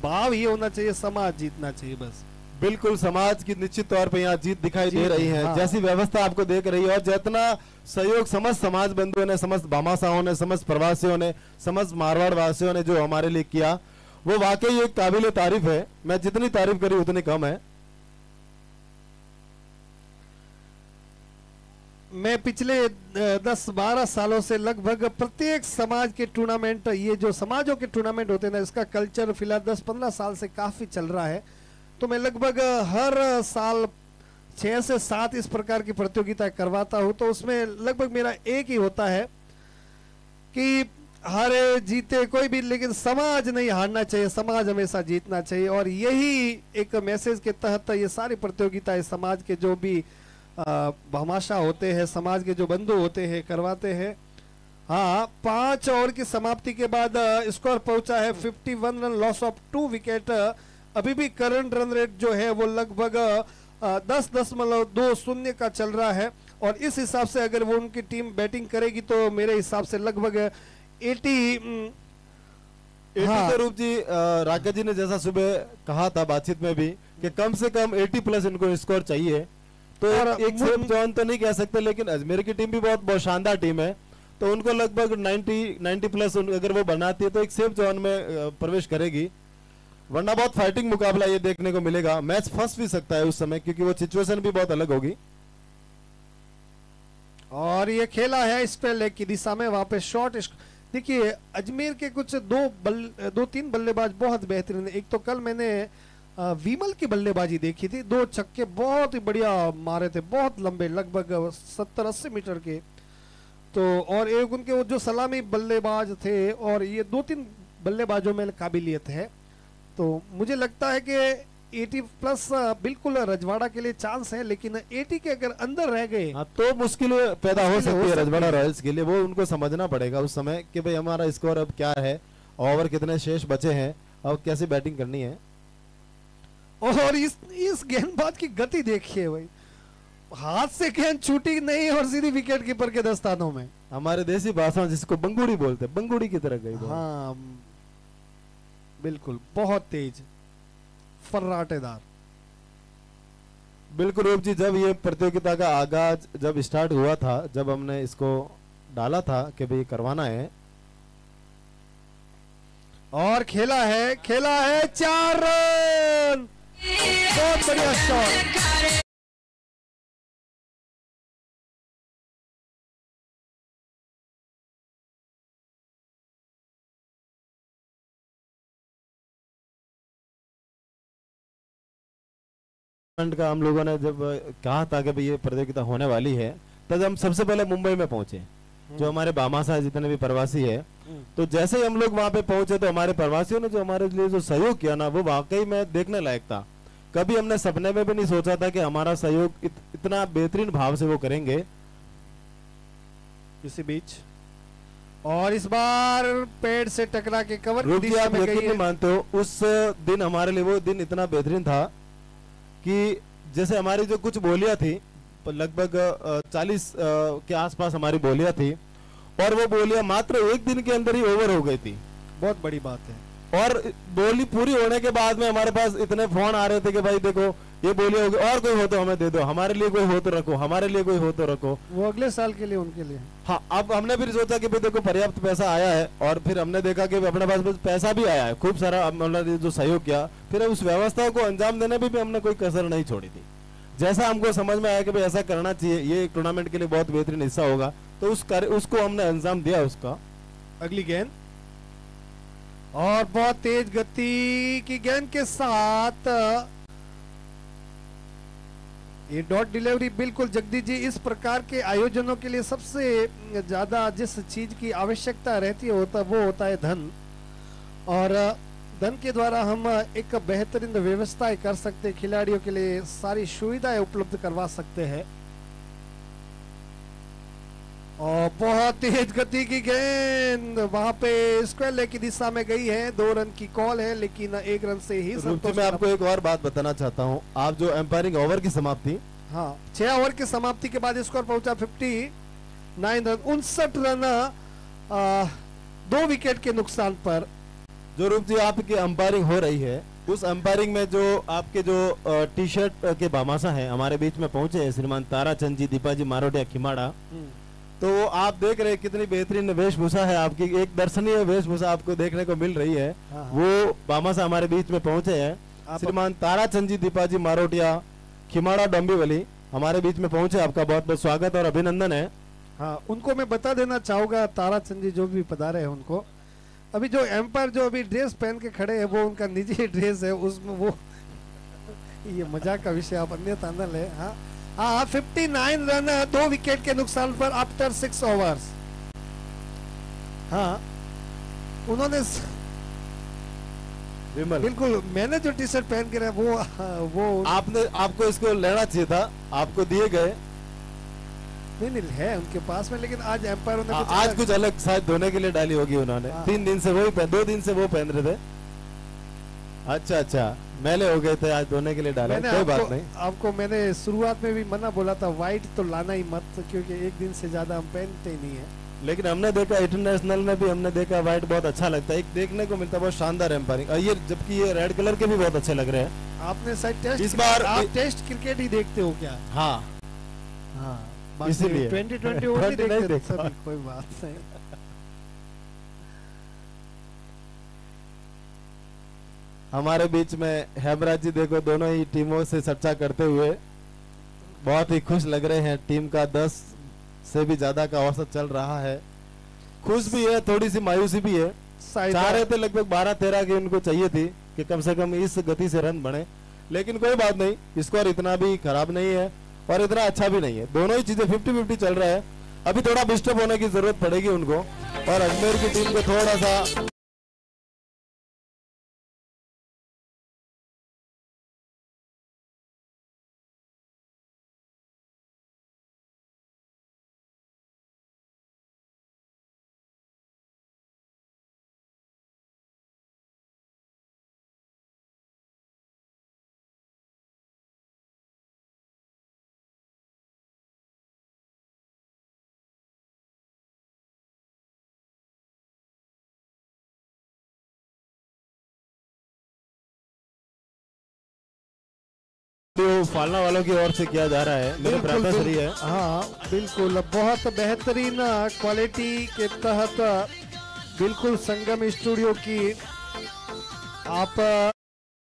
भाव ये होना चाहिए समाज जीतना चाहिए बस। बिल्कुल, समाज की निश्चित तौर पे यहाँ जीत दिखाई दे रही है। हाँ। जैसी व्यवस्था आपको देख रही है और जितना सहयोग समस्त समाज बंधुओं ने, समस्त भामाशाहों ने, समस्त प्रवासियों ने, समस्त मारवाड़ वासियों ने जो हमारे लिए किया, वो वाकई एक काबिल तारीफ है। मैं जितनी तारीफ करी उतनी कम है। मैं पिछले 10-12 सालों से लगभग प्रत्येक समाज के टूर्नामेंट, ये जो समाजों के टूर्नामेंट होते हैं ना, इसका कल्चर फिलहाल 10-15 साल से काफी चल रहा है। तो मैं लगभग हर साल 6 से 7 इस प्रकार की प्रतियोगिता करवाता हूं। तो उसमें लगभग मेरा एक ही होता है कि हारे जीते कोई भी, लेकिन समाज नहीं हारना चाहिए, समाज हमेशा जीतना चाहिए। और यही एक मैसेज के तहत ये सारी प्रतियोगिताएं समाज के जो भी भामाशाह होते हैं, समाज के जो बंधु होते हैं, करवाते हैं। हाँ, 5 ओवर की समाप्ति के बाद स्कोर पहुंचा है 51 रन, लॉस ऑफ 2 विकेट। अभी भी करंट रन रेट जो है वो लगभग 10.20 का चल रहा है। और इस हिसाब से अगर वो उनकी टीम बैटिंग करेगी तो मेरे हिसाब से लगभग 80 हाँ। तो रूप जी, राकेश जी ने जैसा सुबह कहा था बातचीत में भी कि कम से कम 80 प्लस इनको स्कोर चाहिए। तो एक सेफ जोन तो नहीं कह सकते, लेकिन अजमेर की टीम भी बहुत शानदार टीम है, तो उनको लगभग 90 प्लस अगर वो बनाती है तो एक सेफ जोन में प्रवेश करेगी। वरना बहुत फाइटिंग मुकाबला ये देखने को मिलेगा। मैच फंस भी सकता है उस समय, क्योंकि वो सिचुएशन भी बहुत अलग होगी। और ये खेला है स्क्वायर लेग की दिशा में, वहां पे शॉट। देखिए अजमेर के कुछ दो तीन बल्लेबाज बहुत बेहतरीन है। एक तो कल मैंने विमल की बल्लेबाजी देखी थी, 2 छक्के बहुत ही बढ़िया मारे थे, बहुत लंबे, लगभग 70-80 मीटर के। तो और एक उनके वो जो सलामी बल्लेबाज थे, और ये 2-3 बल्लेबाजों में काबिलियत है। तो मुझे लगता है कि 80+ बिल्कुल रजवाड़ा के लिए चांस है, लेकिन 80 के अगर अंदर रह गए हाँ, तो मुश्किल पैदा हो सकती है रजवाड़ा रॉयल्स के लिए। वो उनको समझना पड़ेगा उस समय कि भाई हमारा स्कोर अब क्या है, ओवर कितने शेष बचे हैं, और कैसी बैटिंग करनी है। और इस गेंदबाज की गति देखिए भाई, हाथ से गेंद छूटी नहीं और सीधी विकेट कीपर के दस्तानों में। हमारे देसी भाषा जिसको बंगुड़ी बोलते हैं, बंगुड़ी की तरह गई। हाँ बिल्कुल, बहुत तेज, फर्राटेदार। बिल्कुल रूप जी, जब ये प्रतियोगिता का आगाज जब स्टार्ट हुआ था, जब हमने इसको डाला था कि भाई करवाना है, और खेला है 4 रन, बहुत बढ़िया शॉट। का हम लोगों ने जब कहा था कि भाई ये प्रतियोगिता होने वाली है, तब हम सबसे पहले मुंबई में पहुंचे, जो हमारे बामासा जितने भी प्रवासी है। तो जैसे ही हम लोग वहां पे पहुंचे, तो हमारे प्रवासियों ने जो हमारे लिए जो सहयोग किया ना, वो वाकई में देखने लायक था। कभी हमने सपने में भी नहीं सोचा था कि हमारा सहयोग इतना बेहतरीन भाव से वो करेंगे। इसी बीच और इस बार पेड़ से टकरा के कवर रूप जी, आप यकीन नहीं मानते हो, उस दिन हमारे लिए वो दिन इतना बेहतरीन था कि जैसे हमारी जो कुछ बोलियां थी, लगभग 40 के आसपास हमारी बोलियां थी, और वो बोलियां मात्र एक दिन के अंदर ही ओवर हो गई थी। बहुत बड़ी बात है। और बोली पूरी होने के बाद में हमारे पास इतने फोन आ रहे थे कि भाई देखो ये बोलियां हो गई, और कोई हो तो हमें दे दो, हमारे लिए कोई हो तो रखो, हमारे लिए कोई हो तो रखो। वो अगले साल के लिए उनके लिए। हाँ, अब हमने फिर सोचा कि भाई देखो पर्याप्त पैसा आया है, और फिर हमने देखा कि अपने पास पैसा भी आया है खूब सारा, हमने जो सहयोग किया, फिर उस व्यवस्था को अंजाम देने में भी हमने कोई कसर नहीं छोड़ी थी। जैसा हमको समझ में आया कि भाई ऐसा करना चाहिए, ये एक टूर्नामेंट के लिए बहुत बेहतरीन हिस्सा होगा, तो उसको हमने अंजाम दिया। उसका अगली गेंद, और बहुत तेज गति की गेंद के साथ ये डॉट डिलीवरी। बिल्कुल जगदीश जी, इस प्रकार के आयोजनों के लिए सबसे ज्यादा जिस चीज की आवश्यकता रहती है वो होता है धन, और धन के द्वारा हम एक बेहतरीन व्यवस्थाएं कर सकते हैं, खिलाड़ियों के लिए सारी सुविधाएं उपलब्ध करवा सकते हैं। और बहुत तेज गति की गेंद वहां पे स्क्वायर लेग की दिशा में गई है, 2 रन की कॉल है, लेकिन 1 रन से ही संतोष। मैं आपको एक और बात बताना चाहता हूं, आप जो एम्पायरिंग ओवर की समाप्ति, हाँ 6 ओवर की समाप्ति के बाद स्कोर पहुंचा 59 रन, 59 रन 2 विकेट के नुकसान पर। जो रूप जी आपकी अंपायरिंग हो रही है, उस अंपायरिंग में जो आपके जो टी शर्ट के बामासा हैं हमारे बीच में पहुंचे हैं, श्रीमान ताराचंद जी, दीपाजी मारोटिया खिमाड़ा। तो आप देख रहे हैं कितनी बेहतरीन वेशभूषा है आपकी, एक दर्शनीय वेशभूषा आपको देखने को मिल रही है। वो बामासा हमारे बीच में पहुंचे हैं, श्रीमान ताराचंद जी, दीपाजी मारोटिया खिमाड़ा डोंबिवली हमारे बीच में पहुंचे। आपका बहुत बहुत स्वागत और अभिनंदन है। हाँ, उनको मैं बता देना चाहूंगा, ताराचंद जी जो भी पधारे हैं उनको, अभी जो एम्पायर जो अभी ड्रेस पहन के खड़े हैं वो उनका निजी ड्रेस है, उसमें वो ये मजाक का विषय, आप अन्यथा न ले। हाँ हाँ, 59 रन 2 विकेट के नुकसान पर आफ्टर 6 ओवर्स। हाँ, उन्होंने बिल्कुल, मैंने जो टी शर्ट पहन के रहा वो आपको इसको लेना चाहिए था, आपको दिए गए। नहीं है उनके पास में, लेकिन आज एम्पायर ने आज कुछ अलग शायद धोने के लिए डाली होगी उन्होंने। 3 दिन से 2 दिन से वो पहन रहे थे। अच्छा, मैले हो गए थे, आज धोने के लिए डाला। कोई बात नहीं। आपको मैंने शुरुआत में भी मना बोला था, व्हाइट तो लाना ही मत, क्योंकि एक दिन से ज्यादा हम पहनते ही नहीं है। लेकिन हमने देखा इंटरनेशनल में भी हमने देखा व्हाइट बहुत अच्छा लगता है, एक देखने को मिलता है, बहुत शानदार एम्पायरिंग। ये जबकि ये रेड कलर के भी बहुत अच्छे लग रहे हैं। आपने शायद टेस्ट, इस बार आप टेस्ट क्रिकेट ही देखते हो क्या? हाँ, इसीलिए 2020 वो नहीं देखते सभी, कोई बात नहीं। हमारे बीच में हेमराज जी देखो, दोनों ही टीमों से चर्चा करते हुए बहुत ही खुश लग रहे हैं। टीम का 10 से भी ज्यादा का औसत चल रहा है। खुश भी है, थोड़ी सी मायूसी भी है। चाह रहे थे लगभग 12-13 की उनको चाहिए थी कि कम से कम इस गति से रन बने, लेकिन कोई बात नहीं, स्कोर इतना भी खराब नहीं है और इतना अच्छा भी नहीं है। दोनों ही चीजें 50-50 चल रहा है। अभी थोड़ा डिस्टर्ब होने की जरूरत पड़ेगी उनको और अजमेर की टीम को थोड़ा सा फालना वालों की ओर से किया जा रहा है। मेरे प्रयास सही है। हाँ बिल्कुल, बहुत बेहतरीन क्वालिटी के तहत बिल्कुल संगम स्टूडियो की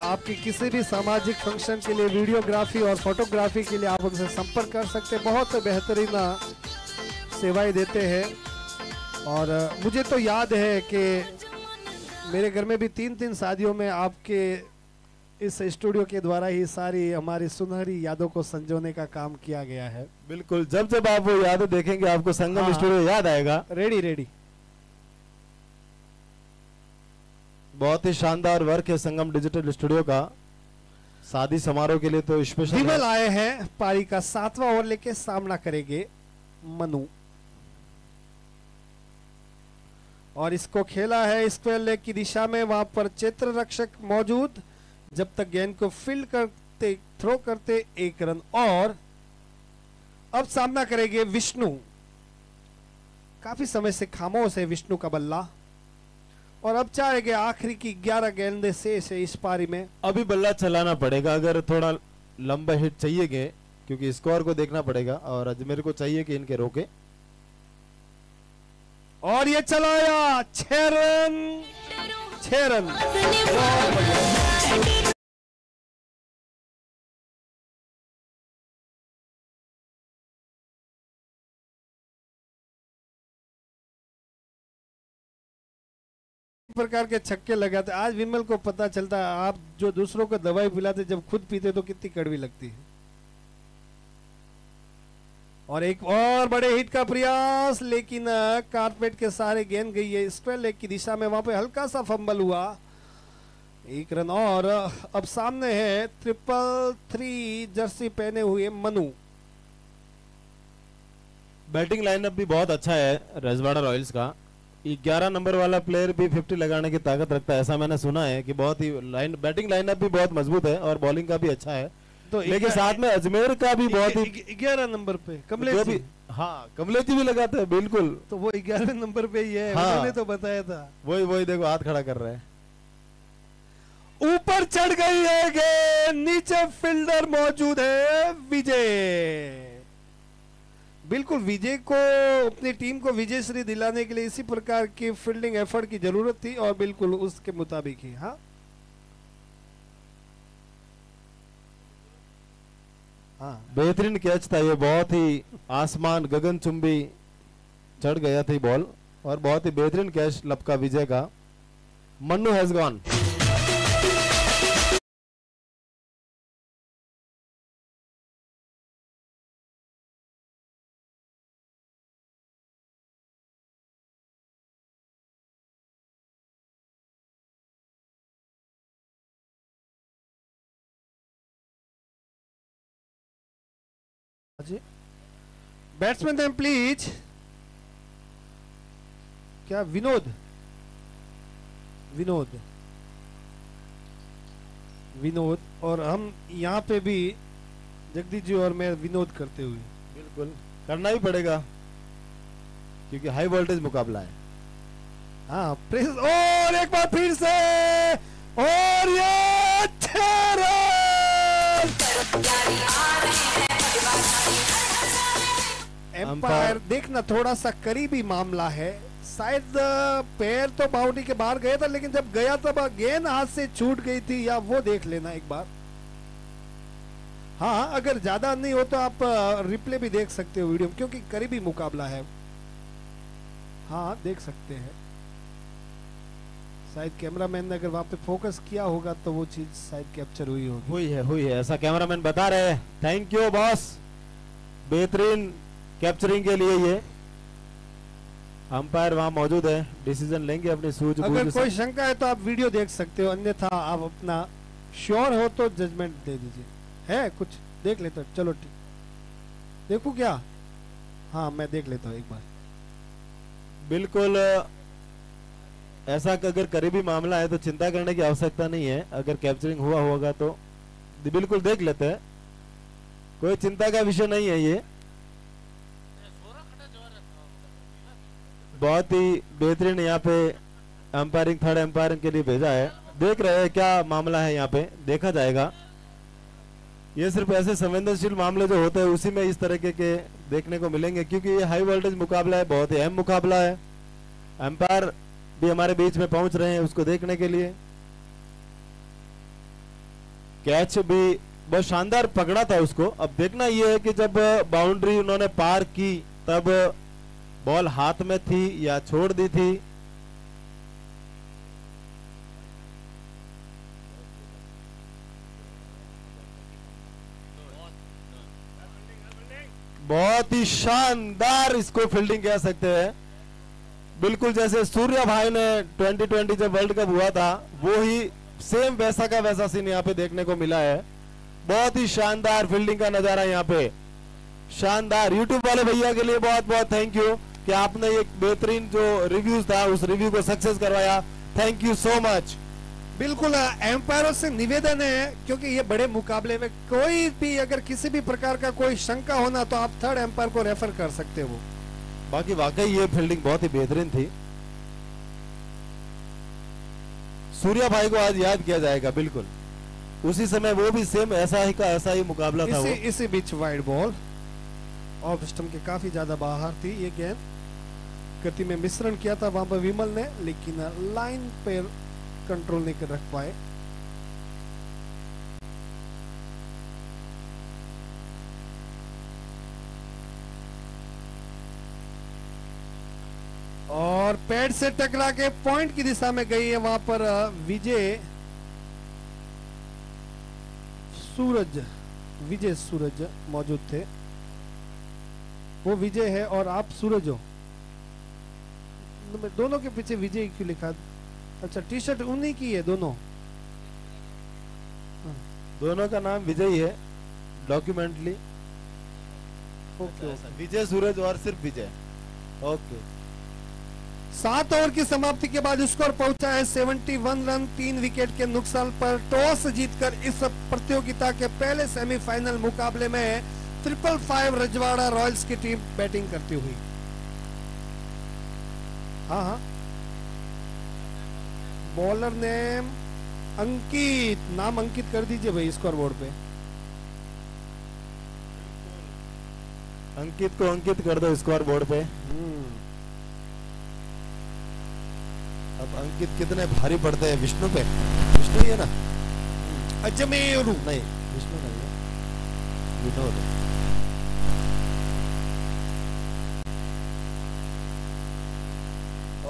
आपकी किसी भी सामाजिक फंक्शन के लिए वीडियोग्राफी और फोटोग्राफी के लिए आप उनसे संपर्क कर सकते हैं। बहुत बेहतरीन सेवाएं देते हैं और मुझे तो याद है कि मेरे घर में भी 3-3 शादियों में आपके इस स्टूडियो के द्वारा ही सारी हमारी सुनहरी यादों को संजोने का काम किया गया है। बिल्कुल, जब जब आप वो यादें देखेंगे आपको संगम स्टूडियो याद आएगा। रेडी बहुत ही शानदार वर्क है संगम डिजिटल स्टूडियो का। शादी समारोह के लिए तो स्पेशल विमल आए हैं। पारी का 7वां ओवर लेके सामना करेंगे मनु और इसको खेला है स्क्वायर लेग की दिशा में। वहां पर क्षेत्र रक्षक मौजूद, जब तक गेंद को फील्ड करते थ्रो करते 1 रन। और अब सामना करेंगे विष्णु। काफी समय से खामोश है विष्णु का बल्ला और अब चाहेंगे आखिरी की 11 गेंदें शेष है इस पारी में। अभी बल्ला चलाना पड़ेगा अगर थोड़ा लंबा हिट चाहिए, क्योंकि स्कोर को देखना पड़ेगा और अजमेर को चाहिए कि इनके रोके। और ये चलाया 6 रन। प्रकार के छक्के लगाते। आज विमल को पता चलता है आप जो दूसरों को दवाई पिलाते जब खुद पीते तो कितनी कड़वी लगती है। और एक और बड़े हिट का प्रयास, लेकिन कारपेट के सहारे गेंद गई है स्क्वायर लेग की दिशा में। वहां पे हल्का सा फंबल हुआ। 1 रन। और अब सामने है 333 जर्सी पहने हुए मनु। बैटिंग लाइनअप भी बहुत अच्छा है रजवाड़ा रॉयल्स का। 11 नंबर वाला प्लेयर भी 50 लगाने की ताकत रखता है, ऐसा मैंने सुना है कि बहुत ही बैटिंग लाइनअप भी बहुत मजबूत है और बॉलिंग का भी अच्छा है। तो लेकिन साथ में अजमेर का भी बहुत ही 11 नंबर पे कमलेश जी। हाँ, कमलेश जी भी लगाते हैं बिल्कुल। तो वो 11 नंबर पे ही है। हाँ, उन्होंने तो बताया था। वही देखो हाथ खड़ा कर रहे हैं। ऊपर चढ़ गई है गेंद, नीचे फील्डर मौजूद है विजय। बिल्कुल, विजय को अपनी टीम को विजय श्री दिलाने के लिए इसी प्रकार की फील्डिंग एफर्ट की जरूरत थी और बिल्कुल उसके मुताबिक ही। हाँ बेहतरीन कैच था ये, बहुत ही आसमान गगनचुंबी चढ़ गया थी बॉल और बहुत ही बेहतरीन कैच लपका विजय का। Mannu has gone. Batsman name please. क्या? विनोद और हम यहाँ पे भी जगदीश जी और मैं विनोद करते हुए। बिल्कुल करना ही पड़ेगा क्योंकि हाई वोल्टेज मुकाबला है। हाँ, प्रेस। और एक बार फिर से और ये 6 रन। एम्पायर देखना, थोड़ा सा करीबी मामला है। शायद पैर तो बाउंड्री के बाहर गया था, लेकिन जब गया तब गेंद हाथ से छूट गई थी या वो देख लेना एक बार। हाँ, अगर ज्यादा नहीं हो तो आप रिप्ले भी देख सकते हो वीडियो में, क्योंकि करीबी मुकाबला है। हाँ, देख सकते हैं। शायद कैमरामैन ने अगर वहां पे फोकस किया होगा तो वो चीज शायद कैप्चर हुई होगी। हुई है ऐसा कैमरामैन बता रहे हैं। थैंक यू बॉस, बेहतरीन कैप्चरिंग के लिए। ये अंपायर वहां मौजूद है, डिसीजन लेंगे अपनी सूझबूझ अगर से। कोई शंका है तो आप वीडियो देख सकते हो, अन्यथा आप अपना श्योर हो तो जजमेंट दे दीजिए। है कुछ देख लेते हो? चलो ठीक, देखू क्या? हाँ, मैं देख लेता हूँ एक बार। बिल्कुल ऐसा कि अगर करीबी मामला है तो चिंता करने की आवश्यकता नहीं है। अगर कैप्चरिंग हुआ होगा तो बिल्कुल देख लेते हैं, कोई चिंता का विषय नहीं है। ये बहुत ही बेहतरीन यहाँ पे अंपायरिंग, थर्ड अंपायरिंग के लिए भेजा है। देख रहे हैं क्या मामला है, यहाँ पे देखा जाएगा। ये सिर्फ ऐसे संवेदनशील मामले जो होते हैं उसी में इस तरह के देखने को मिलेंगे, क्योंकि ये हाई वोल्टेज मुकाबला है, बहुत ही अहम मुकाबला है। अंपायर भी हमारे बीच में पहुंच रहे हैं उसको देखने के लिए। कैच भी बहुत शानदार पकड़ा था उसको। अब देखना यह है कि जब बाउंड्री उन्होंने पार की तब बॉल हाथ में थी या छोड़ दी थी। बहुत ही शानदार इसको फील्डिंग कह सकते हैं। बिल्कुल जैसे सूर्या भाई ने 2020 जब वर्ल्ड कप हुआ था वो ही सेम वैसा का वैसा सीन यहाँ पे देखने को मिला है। बहुत ही शानदार फील्डिंग का नजारा यहाँ पे, शानदार। यूट्यूब वाले भैया के लिए बहुत बहुत थैंक यू कि आपने एक बेहतरीन जो रिव्यूज था उस रिव्यू को सक्सेस करवाया। Thank you so much. बिल्कुल, एम्पायरों से निवेदन है, क्योंकि ये बड़े मुकाबले में कोई भी अगर किसी भी प्रकार का कोई शंका होना तो आप थर्ड एम्पायर को रेफर कर सकते हो। बाकी वाकई ये फील्डिंग बहुत ही बेहतरीन थी। सूर्या भाई को आज याद किया जाएगा। बिल्कुल उसी समय वो भी सेम ऐसा ही मुकाबला था। इसी बीच वाइड बॉल ऑफ सिस्टम के काफी ज्यादा बाहर थी। ये गेंद गति में मिश्रण किया था वहां पर विमल ने, लेकिन लाइन पर कंट्रोल नहीं कर रख पाए। और पैड से टकरा के पॉइंट की दिशा में गई है। वहां पर विजय सूरज मौजूद थे। वो विजय है और आप सूरज हो। दोनों के पीछे विजय क्यों लिखा? अच्छा, टी शर्ट उन्हीं की है दोनों। दोनों का नाम विजय है डॉक्यूमेंटली। ओके, विजय सूरज और सिर्फ विजय। ओके। 7 ओवर की समाप्ति के बाद स्कोर पहुंचा है 71 रन, 3 विकेट के नुकसान पर। टॉस जीतकर इस प्रतियोगिता के पहले सेमीफाइनल मुकाबले में 555 रजवाड़ा रॉयल्स की टीम बैटिंग करती हुई। हाँ, बॉलर नेम अंकित, नाम अंकित कर दीजिए भाई स्कोर बोर्ड पे। अंकित को अंकित कर दो स्कोर बोर्ड पे। अब अंकित कितने भारी पड़ते हैं विष्णु पे? विष्णु ही है ना? अजमेर नहीं, विष्णु नहीं है, विनोद।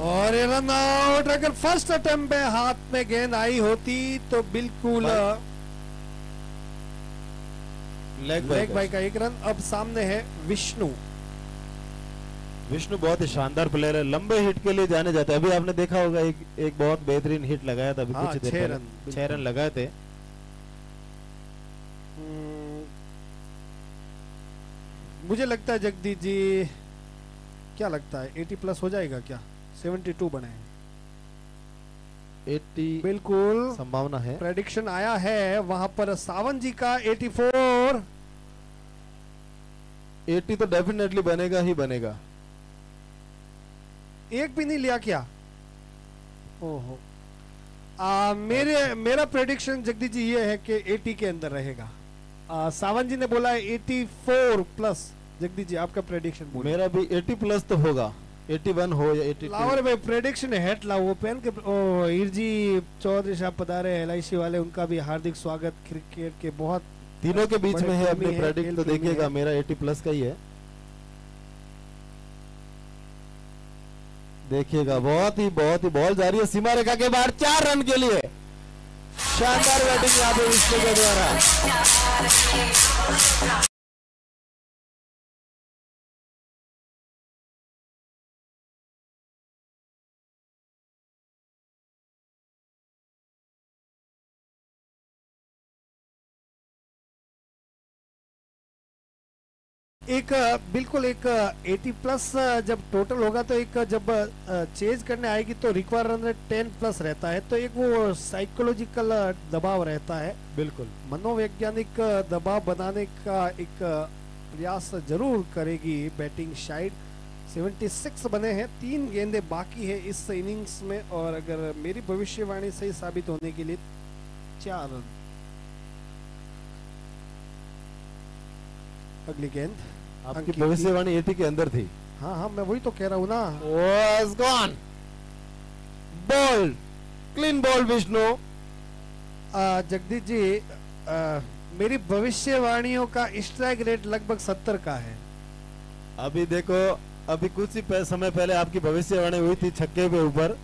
और रन आउट। अगर फर्स्ट अटेम्प्ट में हाथ में गेंद आई होती तो बिल्कुल लेग बाई का 1 रन। अब सामने है विष्णु। विष्णु बहुत ही शानदार प्लेयर है, लंबे हिट के लिए जाने जाते हैं। अभी आपने देखा होगा एक बहुत बेहतरीन हिट लगाया था अभी कुछ देर पहले। 6 रन लगाए थे। मुझे लगता है जगदीश जी, क्या लगता है 80 प्लस हो जाएगा क्या? 72 बने हैं। 80 बिल्कुल संभावना है। प्रेडिक्शन आया है वहां पर सावन जी का 84। 80 तो डेफिनेटली बनेगा ही बनेगा। एक भी नहीं लिया क्या? ओहो। मेरा प्रेडिक्शन जगदीश जी ये है कि 80 के अंदर रहेगा। सावन जी ने बोला है 84 प्लस। जगदीश जी आपका प्रेडिक्शन बोलिए। मेरा भी 80 प्लस तो होगा, 81 हो या 82। लावर भाई प्रेडिक्शन हेट ला वो पहन के। हीर जी चौधरी साहब पधारे LIC वाले, उनका भी हार्दिक स्वागत। क्रिकेट के बहुत तीनों के बीच बड़े में है प्रेमी अपनी है, प्रेडिक्ट खेल तो प्रेमी देखिएगा है। मेरा 80 प्लस का ही है। देखिएगा बहुत ही बॉल जा रही है सीमा रेखा के बाहर 4 रन के लिए। शानदार बैटिंग यहाँ पे विष्णु के द्वारा। एक बिल्कुल एक 80 प्लस जब टोटल होगा तो एक जब चेज करने आएगी तो रिक्वायर रन रेट 10 प्लस रहता है, तो एक वो साइकोलॉजिकल दबाव रहता है, बिल्कुल मनोवैज्ञानिक दबाव बनाने का एक प्रयास जरूर करेगी बैटिंग साइड। 76 बने हैं, 3 गेंदे बाकी है इस इनिंग्स में, और अगर मेरी भविष्यवाणी सही साबित होने के लिए 4 रन। अगली गेंद आपकी अंकित भविष्यवाणी 80 के अंदर थी। हाँ हाँ मैं वही तो कह रहा हूँ ना। Was gone. Ball. Clean ball Vishnu. Jagdish ji, मेरी भविष्यवाणियों का स्ट्राइक रेट लगभग 70 का है। अभी देखो अभी कुछ ही समय पहले आपकी भविष्यवाणी हुई थी छक्के पे ऊपर,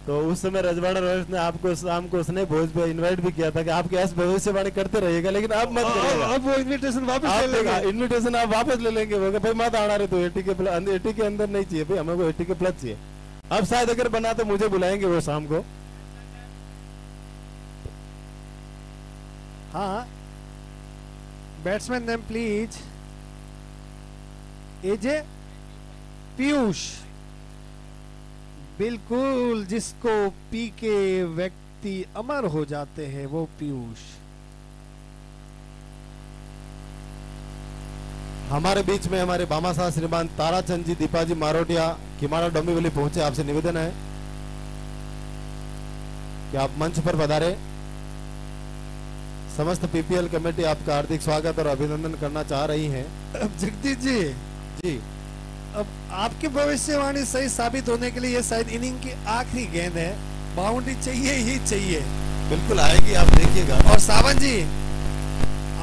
तो उस समय रजवाड़ा रॉयल्स ने आपको शाम को उसने भोज पे इनवाइट भी किया था कि आपके ऐसे भविष्यवाणी करते रहिएगा, लेकिन अब मत करिएगा। अब वो इनविटेशन वापस ले लेंगे। इनविटेशन आप वापस ले लेंगे। वो भाई मत आना रहे तो 80 के अंदर नहीं चाहिए भाई, हमें को 80 के प्लस चाहिए। अब शायद अगर बना तो मुझे बुलाएंगे वो शाम को। हाँ, बैट्समैन नेम प्लीज। एजे पीयूष। बिल्कुल, जिसको पी के व्यक्ति अमर हो जाते हैं वो पीयूष। हमारे बीच में हमारे भामाशाह श्रीमान ताराचंद जी, दीपाजी मारोटिया, किमाड़ा डोंबिवली पहुंचे। आपसे निवेदन है कि आप मंच पर पधारे। समस्त पीपीएल कमेटी आपका हार्दिक स्वागत और अभिनंदन करना चाह रही है। जगदीश जी, जी अब आपकी भविष्यवाणी सही साबित होने के लिए ये शायद इनिंग की आखिरी गेंद है, बाउंड्री चाहिए ही चाहिए। बिल्कुल आएगी, आप देखिएगा। और सावन जी,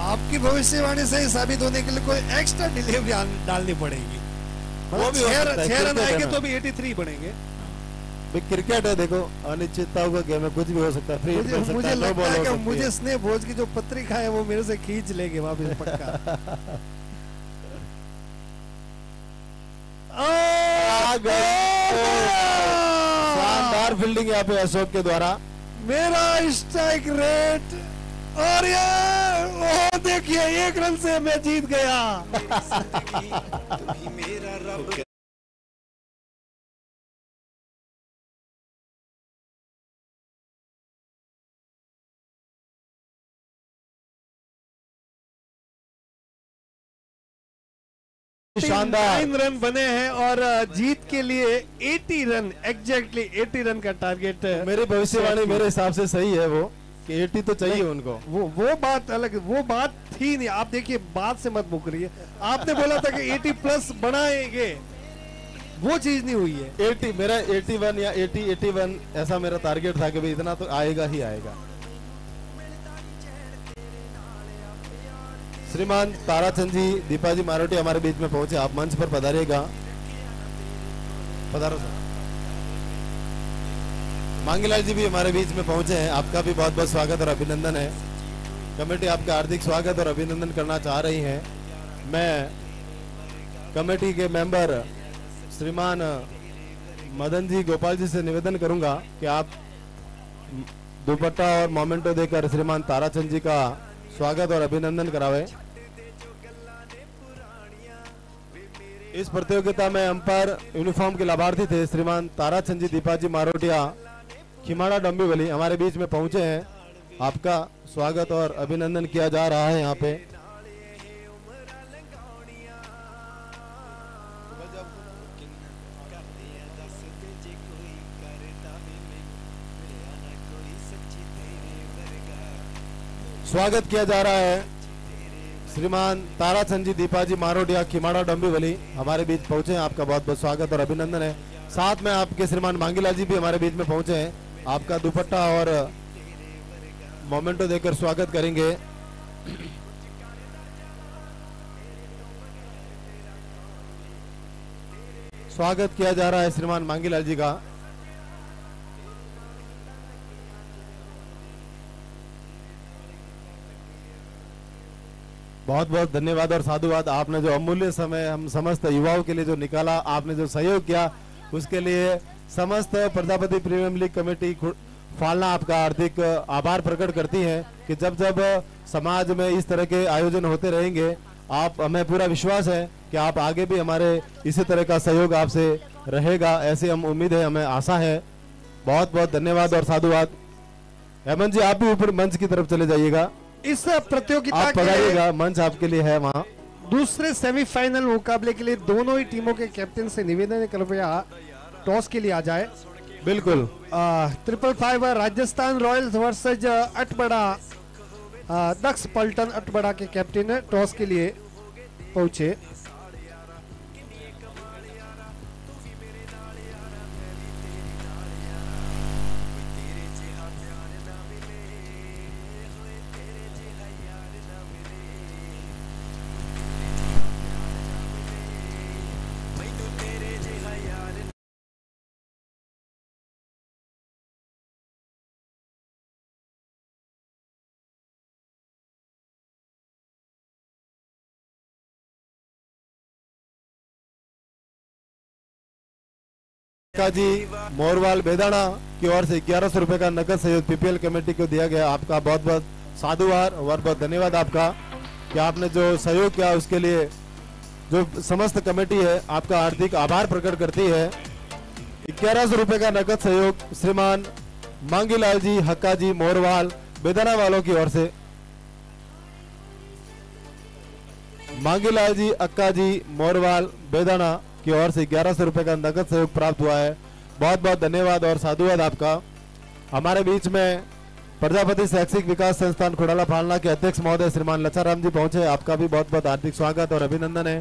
आपकी भविष्यवाणी सही साबित होने के लिए कोई एक्स्ट्रा डिलीवरी डालनी पड़ेगी। वो भी हो सकता है, 6 रन क्रिकेट है आएंगे ना। तो भी 83 बनेंगे। भाई क्रिकेट है, देखो अनिश्चितताओं का गेम है, कुछ भी हो सकता है। फ्री हिट मिल सकता मुझे है, नो लगता बॉल है हो कि सकती मुझे है। स्नेह भोज की जो पत्रिका है वो मेरे से खींच लेंगे वापस पक्का। आ गए। शानदार फील्डिंग यहाँ पे अशोक के द्वारा। मेरा स्ट्राइक रेट, और ये देखिए 1 रन से मैं जीत गया। शानदार 9 रन बने हैं और जीत के लिए 80 रन, एग्जैक्टली 80 रन का टारगेट। मेरी भविष्यवाणी मेरे हिसाब से सही है वो कि 80 तो चाहिए उनको। वो बात अलग, वो बात थी नहीं। आप देखिए, बात से मत मुकरिए। आपने बोला था कि 80 प्लस बनाएंगे, वो चीज नहीं हुई है। 80 मेरा 81 या 81 ऐसा मेरा टारगेट था कि भाई इतना तो आएगा ही आएगा। श्रीमान ताराचंद जी, दीपाजी मारोटी हमारे बीच में पहुंचे। आप मंच पर पधारिएगा। पधारो सर। मांगीलाल जी भी हमारे बीच में पहुंचे हैं। आपका भी बहुत बहुत स्वागत और अभिनंदन है। कमेटी आपका हार्दिक स्वागत और अभिनंदन करना चाह रही है। मैं कमेटी के मेंबर श्रीमान मदन जी, गोपाल जी से निवेदन करूंगा कि आप दुपट्टा और मोमेंटो देकर श्रीमान ताराचंद जी का स्वागत और अभिनंदन करावे। इस प्रतियोगिता में अंपायर यूनिफॉर्म के लाभार्थी थे श्रीमान ताराचंद जी, दीपाजी मारोटिया, खिमाड़ा डोंबिवली हमारे बीच में पहुंचे हैं। आपका स्वागत और अभिनंदन किया जा रहा है यहाँ पे। स्वागत किया जा रहा है श्रीमान ताराचंद जी, दीपाजी मारोटिया, खिमाड़ा डोंबिवली हमारे बीच पहुंचे हैं। आपका बहुत बहुत स्वागत और अभिनंदन है। साथ में आपके श्रीमान मांगीलाल जी भी हमारे बीच में पहुंचे हैं। आपका दुपट्टा और मोमेंटो देकर स्वागत करेंगे। स्वागत किया जा रहा है श्रीमान मांगीलाल जी का। बहुत बहुत धन्यवाद और साधुवाद। आपने जो अमूल्य समय हम समस्त युवाओं के लिए जो निकाला, आपने जो सहयोग किया, उसके लिए समस्त Prajapati premium league committee Falna आपका हार्दिक आभार प्रकट करती है कि जब जब समाज में इस तरह के आयोजन होते रहेंगे, आप हमें पूरा विश्वास है कि आप आगे भी हमारे इसी तरह का सहयोग आपसे रहेगा, ऐसी हम उम्मीद है, हमें आशा है। बहुत बहुत धन्यवाद और साधुवाद। हेमंत जी आप भी ऊपर मंच की तरफ चले जाइएगा। इस प्रतियोगिता आप पधारिएगा, मंच आपके लिए है वहाँ। दूसरे सेमीफाइनल मुकाबले के लिए दोनों ही टीमों के कैप्टन से निवेदन है कृपया टॉस के लिए आ जाए। बिल्कुल। 555 राजस्थान रॉयल्स वर्सेज अटबड़ा दक्ष पल्टन अटबड़ा के कैप्टन टॉस के लिए पहुंचे। जी मोरवाल बेदाना की ओर से 1100 रुपए का नकद सहयोग पीपीएल कमेटी को दिया गया। आपका बहुत बहुत साधुवाद और बहुत धन्यवाद आपका कि आपने जो सहयोग किया उसके लिए जो समस्त कमेटी है आपका हार्दिक आभार प्रकट करती है। 1100 रुपए का नकद सहयोग श्रीमान मांगीलाल जी हक्का जी मोरवाल बेदाना वालों की ओर से। मांगीलाल जी अक्का जी मोरवाल बेदाना की ओर से 1100 रुपए का नकद सहयोग प्राप्त हुआ है। बहुत बहुत धन्यवाद और साधुवाद आपका। हमारे बीच में प्रजापति शैक्षिक विकास संस्थान खोडाला फालना के अध्यक्ष महोदय श्रीमान लच्छाराम जी पहुंचे। आपका भी बहुत बहुत हार्दिक स्वागत और अभिनंदन है।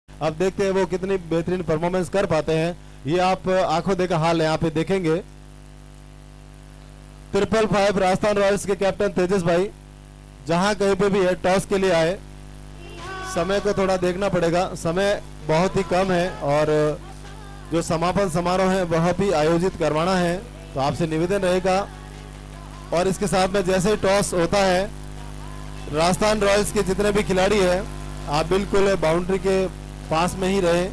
अब देखते हैं वो कितनी बेहतरीन परफॉर्मेंस कर पाते हैं। ये आप आंखों देखा हाल यहाँ पे देखेंगे। 555 राजस्थान रॉयल्स के कैप्टन तेजस भाई जहां कहीं पे भी है टॉस के लिए आए। समय को थोड़ा देखना पड़ेगा, समय बहुत ही कम है और जो समापन समारोह है वह भी आयोजित करवाना है, तो आपसे निवेदन रहेगा। और इसके साथ में जैसे ही टॉस होता है राजस्थान रॉयल्स के जितने भी खिलाड़ी हैं आप बिल्कुल बाउंड्री के पास में ही रहे।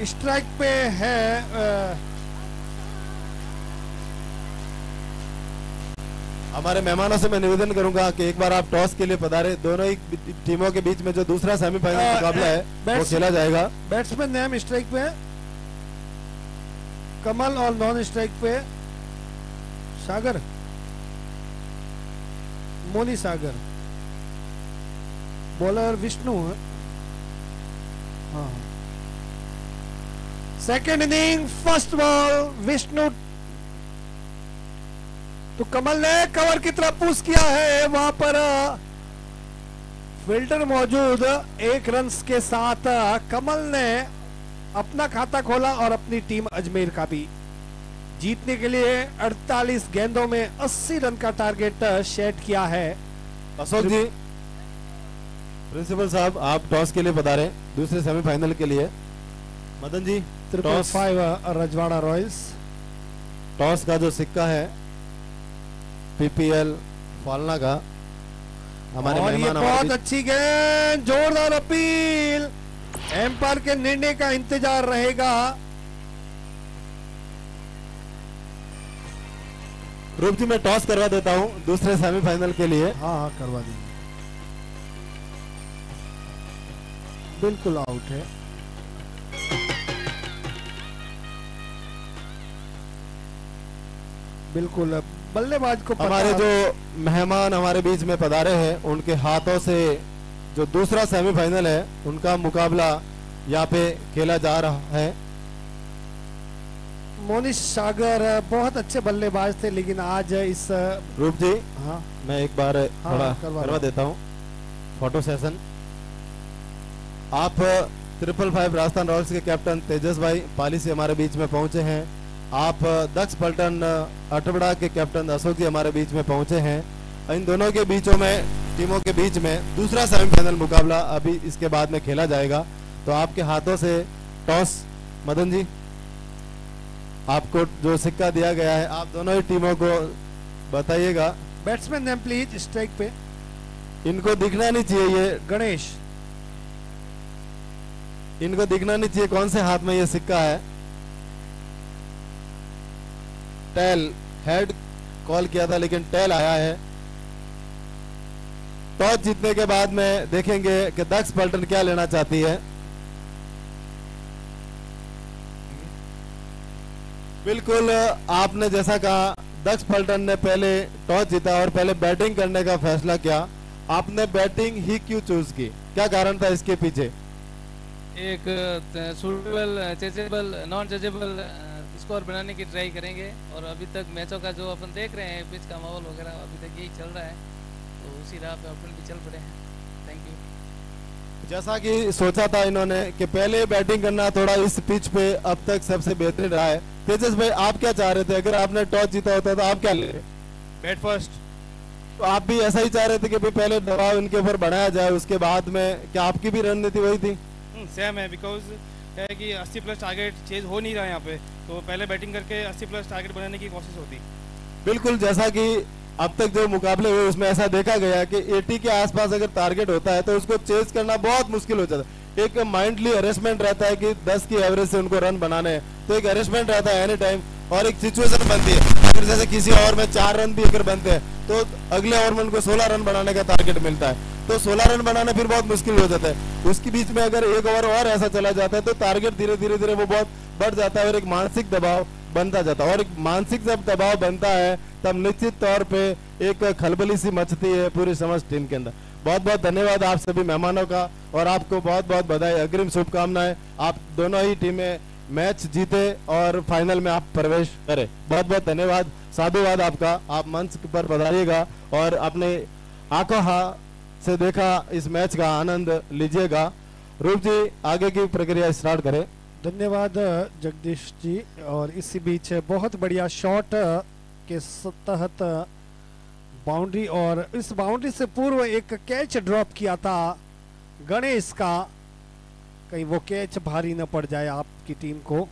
स्ट्राइक पे है हमारे मेहमानों से मैं निवेदन करूंगा कि एक बार आप टॉस के लिए पधारे। दोनों ही टीमों के बीच में जो दूसरा सेमीफाइनल मुकाबला है वो खेला जाएगा। बैट्समैन नेम स्ट्राइक पे कमल और नॉन स्ट्राइक पे सागर मोनी सागर। बॉलर विष्णु है। हाँ second inning first ball Vishnu तो कमल ने कवर की तरफ पुश किया है, वहां पर फील्डर मौजूद। 1 रन के साथ कमल ने अपना खाता खोला और अपनी टीम अजमेर का भी जीतने के लिए 48 गेंदों में 80 रन का टारगेट सेट किया है। अशोक जी प्रिंसिपल साहब आप टॉस के लिए बता रहे दूसरे सेमीफाइनल के लिए। मदन जी, 555 रजवाड़ा रॉयल्स। टॉस का जो सिक्का है पीपीएल फालना का, हमारे और ये मेहमान बहुत अच्छी गेंद, जोरदार अपील, एम्पायर के निर्णय का इंतजार रहेगा। रूप जी मैं टॉस करवा देता हूं दूसरे सेमीफाइनल के लिए। हाँ हाँ करवा दीजिए, बिल्कुल आउट है। बिल्कुल बल्लेबाज को पता। हमारे जो मेहमान हमारे बीच में पधारे हैं उनके हाथों से जो दूसरा सेमीफाइनल है उनका मुकाबला यहाँ पे खेला जा रहा है। मोनिश सागर बहुत अच्छे बल्लेबाज थे, लेकिन आज इस रूप जी, हाँ मैं एक बार हाँ, थोड़ा करवा करवा देता हूँ फोटो सेशन। आप 555 राजस्थान रॉयल्स के कैप्टन तेजस भाई पाली से हमारे बीच में पहुंचे हैं। आप दक्ष पलटन अटबड़ा के कैप्टन अशोक जी हमारे बीच में पहुंचे हैं। इन दोनों के बीचों में, टीमों के बीच में दूसरा सेमीफाइनल मुकाबला अभी इसके बाद में खेला जाएगा। तो आपके हाथों से टॉस, मदन जी, आपको जो सिक्का दिया गया है आप दोनों ही टीमों को बताइएगा। बैट्समैन नेम प्लीज स्ट्राइक पे। इनको दिखना नहीं चाहिए, ये गणेश, इनको दिखना नहीं चाहिए कौन से हाथ में ये सिक्का है। टेल, हेड कॉल किया था लेकिन टेल आया है। टॉस जीतने के बाद में देखेंगे कि दक्ष पलटन क्या लेना चाहती है। बिल्कुल आपने जैसा कहा, दक्ष पलटन ने पहले टॉस जीता और पहले बैटिंग करने का फैसला किया। आपने बैटिंग ही क्यों चूज की, क्या कारण था इसके पीछे? एक suitable, chasable, non chasable score बनाने की ट्राई करेंगे। और अभी तक मैचों का जो अपन देख रहे हैं, पिच का माहौल वगैरह अभी तक यही चल रहा है, तो उसी राह पे अपन भी चल पड़े हैं। Thank you. जैसा कि सोचा था इन्होंने कि पहले बैटिंग करना थोड़ा इस पिच पे अब तक सबसे बेहतरीन रहा है। तेजस भाई, आप क्या चाह रहे थे? अगर आपने टॉस जीता होता तो आप क्या ले? Bat first. तो आप भी ऐसा ही चाह रहे थे कि भाई पहले दबाव इनके ऊपर बढ़ाया जाए, उसके बाद में? क्या आपकी भी रणनीति वही थी? सेम है, बिकॉज क्या है कि 80 प्लस टारगेट चेज हो नहीं रहा है यहाँ पे, तो पहले बैटिंग करके 80 प्लस टारगेट बनाने की कोशिश होती। बिल्कुल, जैसा कि अब तक जो मुकाबले हुए उसमें ऐसा देखा गया कि 80 के आसपास अगर टारगेट होता है तो उसको चेज करना बहुत मुश्किल हो जाता है। एक माइंडली हरेसमेंट रहता है कि 10 की एवरेज से उनको रन बनाने हैं, तो एक हरेसमेंट रहता है एनी टाइम। और एक सिचुएशन बनती है, अगर जैसे किसी ओवर में 4 रन भी अगर बनते हैं तो अगले ओवर में उनको 16 रन बनाने का टारगेट मिलता है, तो 16 रन बनाना फिर बहुत मुश्किल हो जाता है। उसके बीच में अगर एक ओवर और ऐसा चला जाता है तो टारगेट धीरे धीरे धीरे वो बहुत बढ़ जाता है और एक मानसिक दबाव बनता जाता है। और एक मानसिक जब दबाव बनता है तब निश्चित तौर पे एक खलबली सी मचती है पूरी समस्त टीम के अंदर। बहुत बहुत धन्यवाद आप सभी मेहमानों का, और आपको बहुत बहुत बधाई, अग्रिम शुभकामनाएं। आप दोनों ही टीमें मैच जीते और फाइनल में आप प्रवेश करें। बहुत बहुत धन्यवाद, साधुवाद आपका। आप मंच पर पधारिएगा और अपने आंखों से देखा इस मैच का आनंद लीजिएगा। रूप जी, आगे की प्रक्रिया स्टार्ट करें। धन्यवाद जगदीश जी। और इसी बीच बहुत बढ़िया शॉट के तहत बाउंड्री, और इस बाउंड्री से पूर्व एक कैच ड्रॉप किया था गणेश का, कहीं वो कैच भारी न पड़ जाए आपकी टीम को।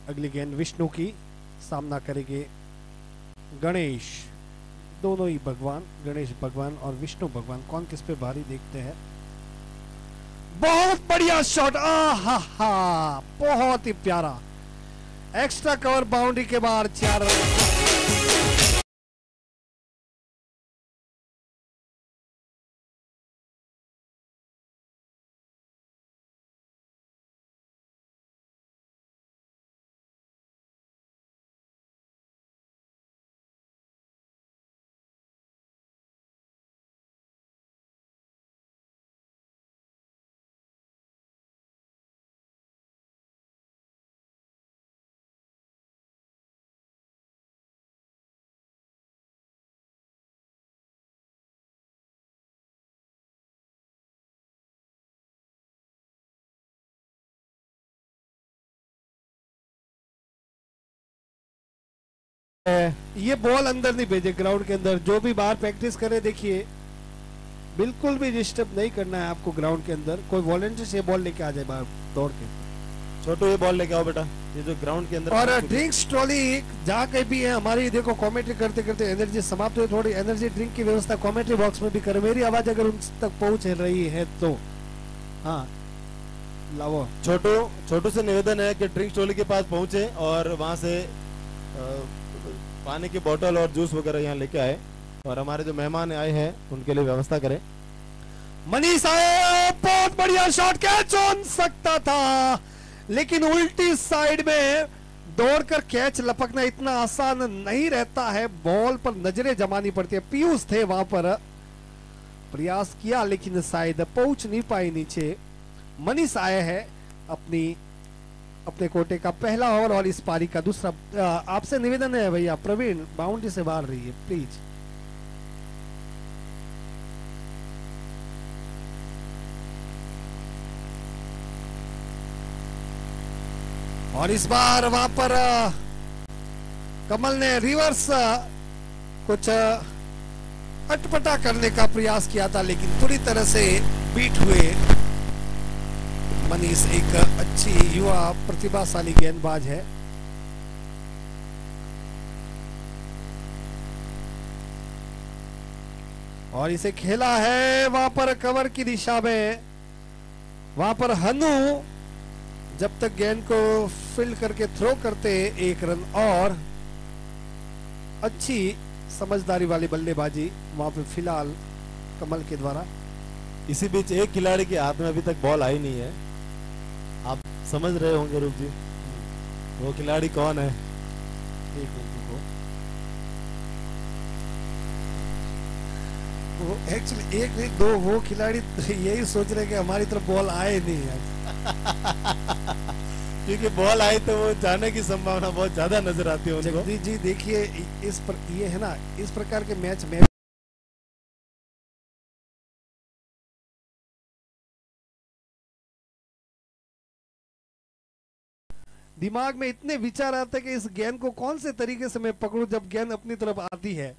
अगली गेंद विष्णु की, सामना करेंगे गणेश। दोनों ही भगवान, गणेश भगवान और विष्णु भगवान, कौन किस पे भारी देखते हैं। बहुत बढ़िया शॉट, आहा, बहुत ही प्यारा एक्स्ट्रा कवर बाउंड्री के बाहर 4 रन। ये बॉल अंदर नहीं भेजे ग्राउंड के अंदर, जो भी बाहर प्रैक्टिस करे देखिए बिल्कुल भी डिस्टर्ब नहीं करना है आपको ग्राउंड के अंदर। कोई वॉलंटियर से बॉल लेके आ जाए बाहर दौड़ के। छोटू ये बॉल लेके आओ बेटा, ये जो ग्राउंड के अंदर। और ड्रिंक्स ट्रॉली जहाँ कहीं भी है हमारी, देखो कमेंट्री करते करते एनर्जी समाप्त हुई, थोड़ी एनर्जी ड्रिंक की व्यवस्था कमेंट्री बॉक्स में भी करें। मेरी आवाज अगर उन तक पहुंच रही है तो हाँ लाओ। छोटू से निवेदन है कि ड्रिंक्स ट्रॉली के पास पहुंचे और वहां से पानी की बोतल और जूस वगैरह यहाँ लेके आए, और हमारे जो मेहमान आए हैं उनके लिए व्यवस्था करें। मनीष आए, बहुत बढ़िया शॉट, कैच हो सकता था लेकिन उल्टी साइड में दौड़कर कैच लपकना इतना आसान नहीं रहता है, बॉल पर नजरें जमानी पड़ती है। पीयूष थे वहां पर, प्रयास किया लेकिन शायद पहुंच नहीं पाई नीचे। मनीष आए हैं अपने कोटे का पहला ओवर और इस पारी का दूसरा। आपसे निवेदन है भैया प्रवीण, बाउंड्री से बाहर रहिए प्लीज। और इस बार वहां पर कमल ने रिवर्स कुछ अटपटा करने का प्रयास किया था लेकिन पूरी तरह से बीट हुए। मनीष एक अच्छी युवा प्रतिभाशाली गेंदबाज है। और इसे खेला है वहां पर कवर की दिशा में, वहां पर हनु जब तक गेंद को फील्ड करके थ्रो करते 1 रन। और अच्छी समझदारी वाली बल्लेबाजी वहां पे फिलहाल कमल के द्वारा। इसी बीच एक खिलाड़ी के हाथ में अभी तक बॉल आई नहीं है, आप समझ रहे होंगे रूप जी, वो खिलाड़ी कौन है? एक मिनट को वो एक्चुअली एक नहीं दो, वो खिलाड़ी यही सोच रहे कि हमारी तरफ बॉल आए नहीं है क्योंकि बॉल आई तो वो जाने की संभावना बहुत ज्यादा नजर आती है उनको। जगदीश जी देखिए ये है ना, इस प्रकार के मैच में दिमाग में इतने विचार आते हैं कि इस गेंद को कौन से तरीके से मैं पकड़ूं जब गेंद अपनी तरफ आती है।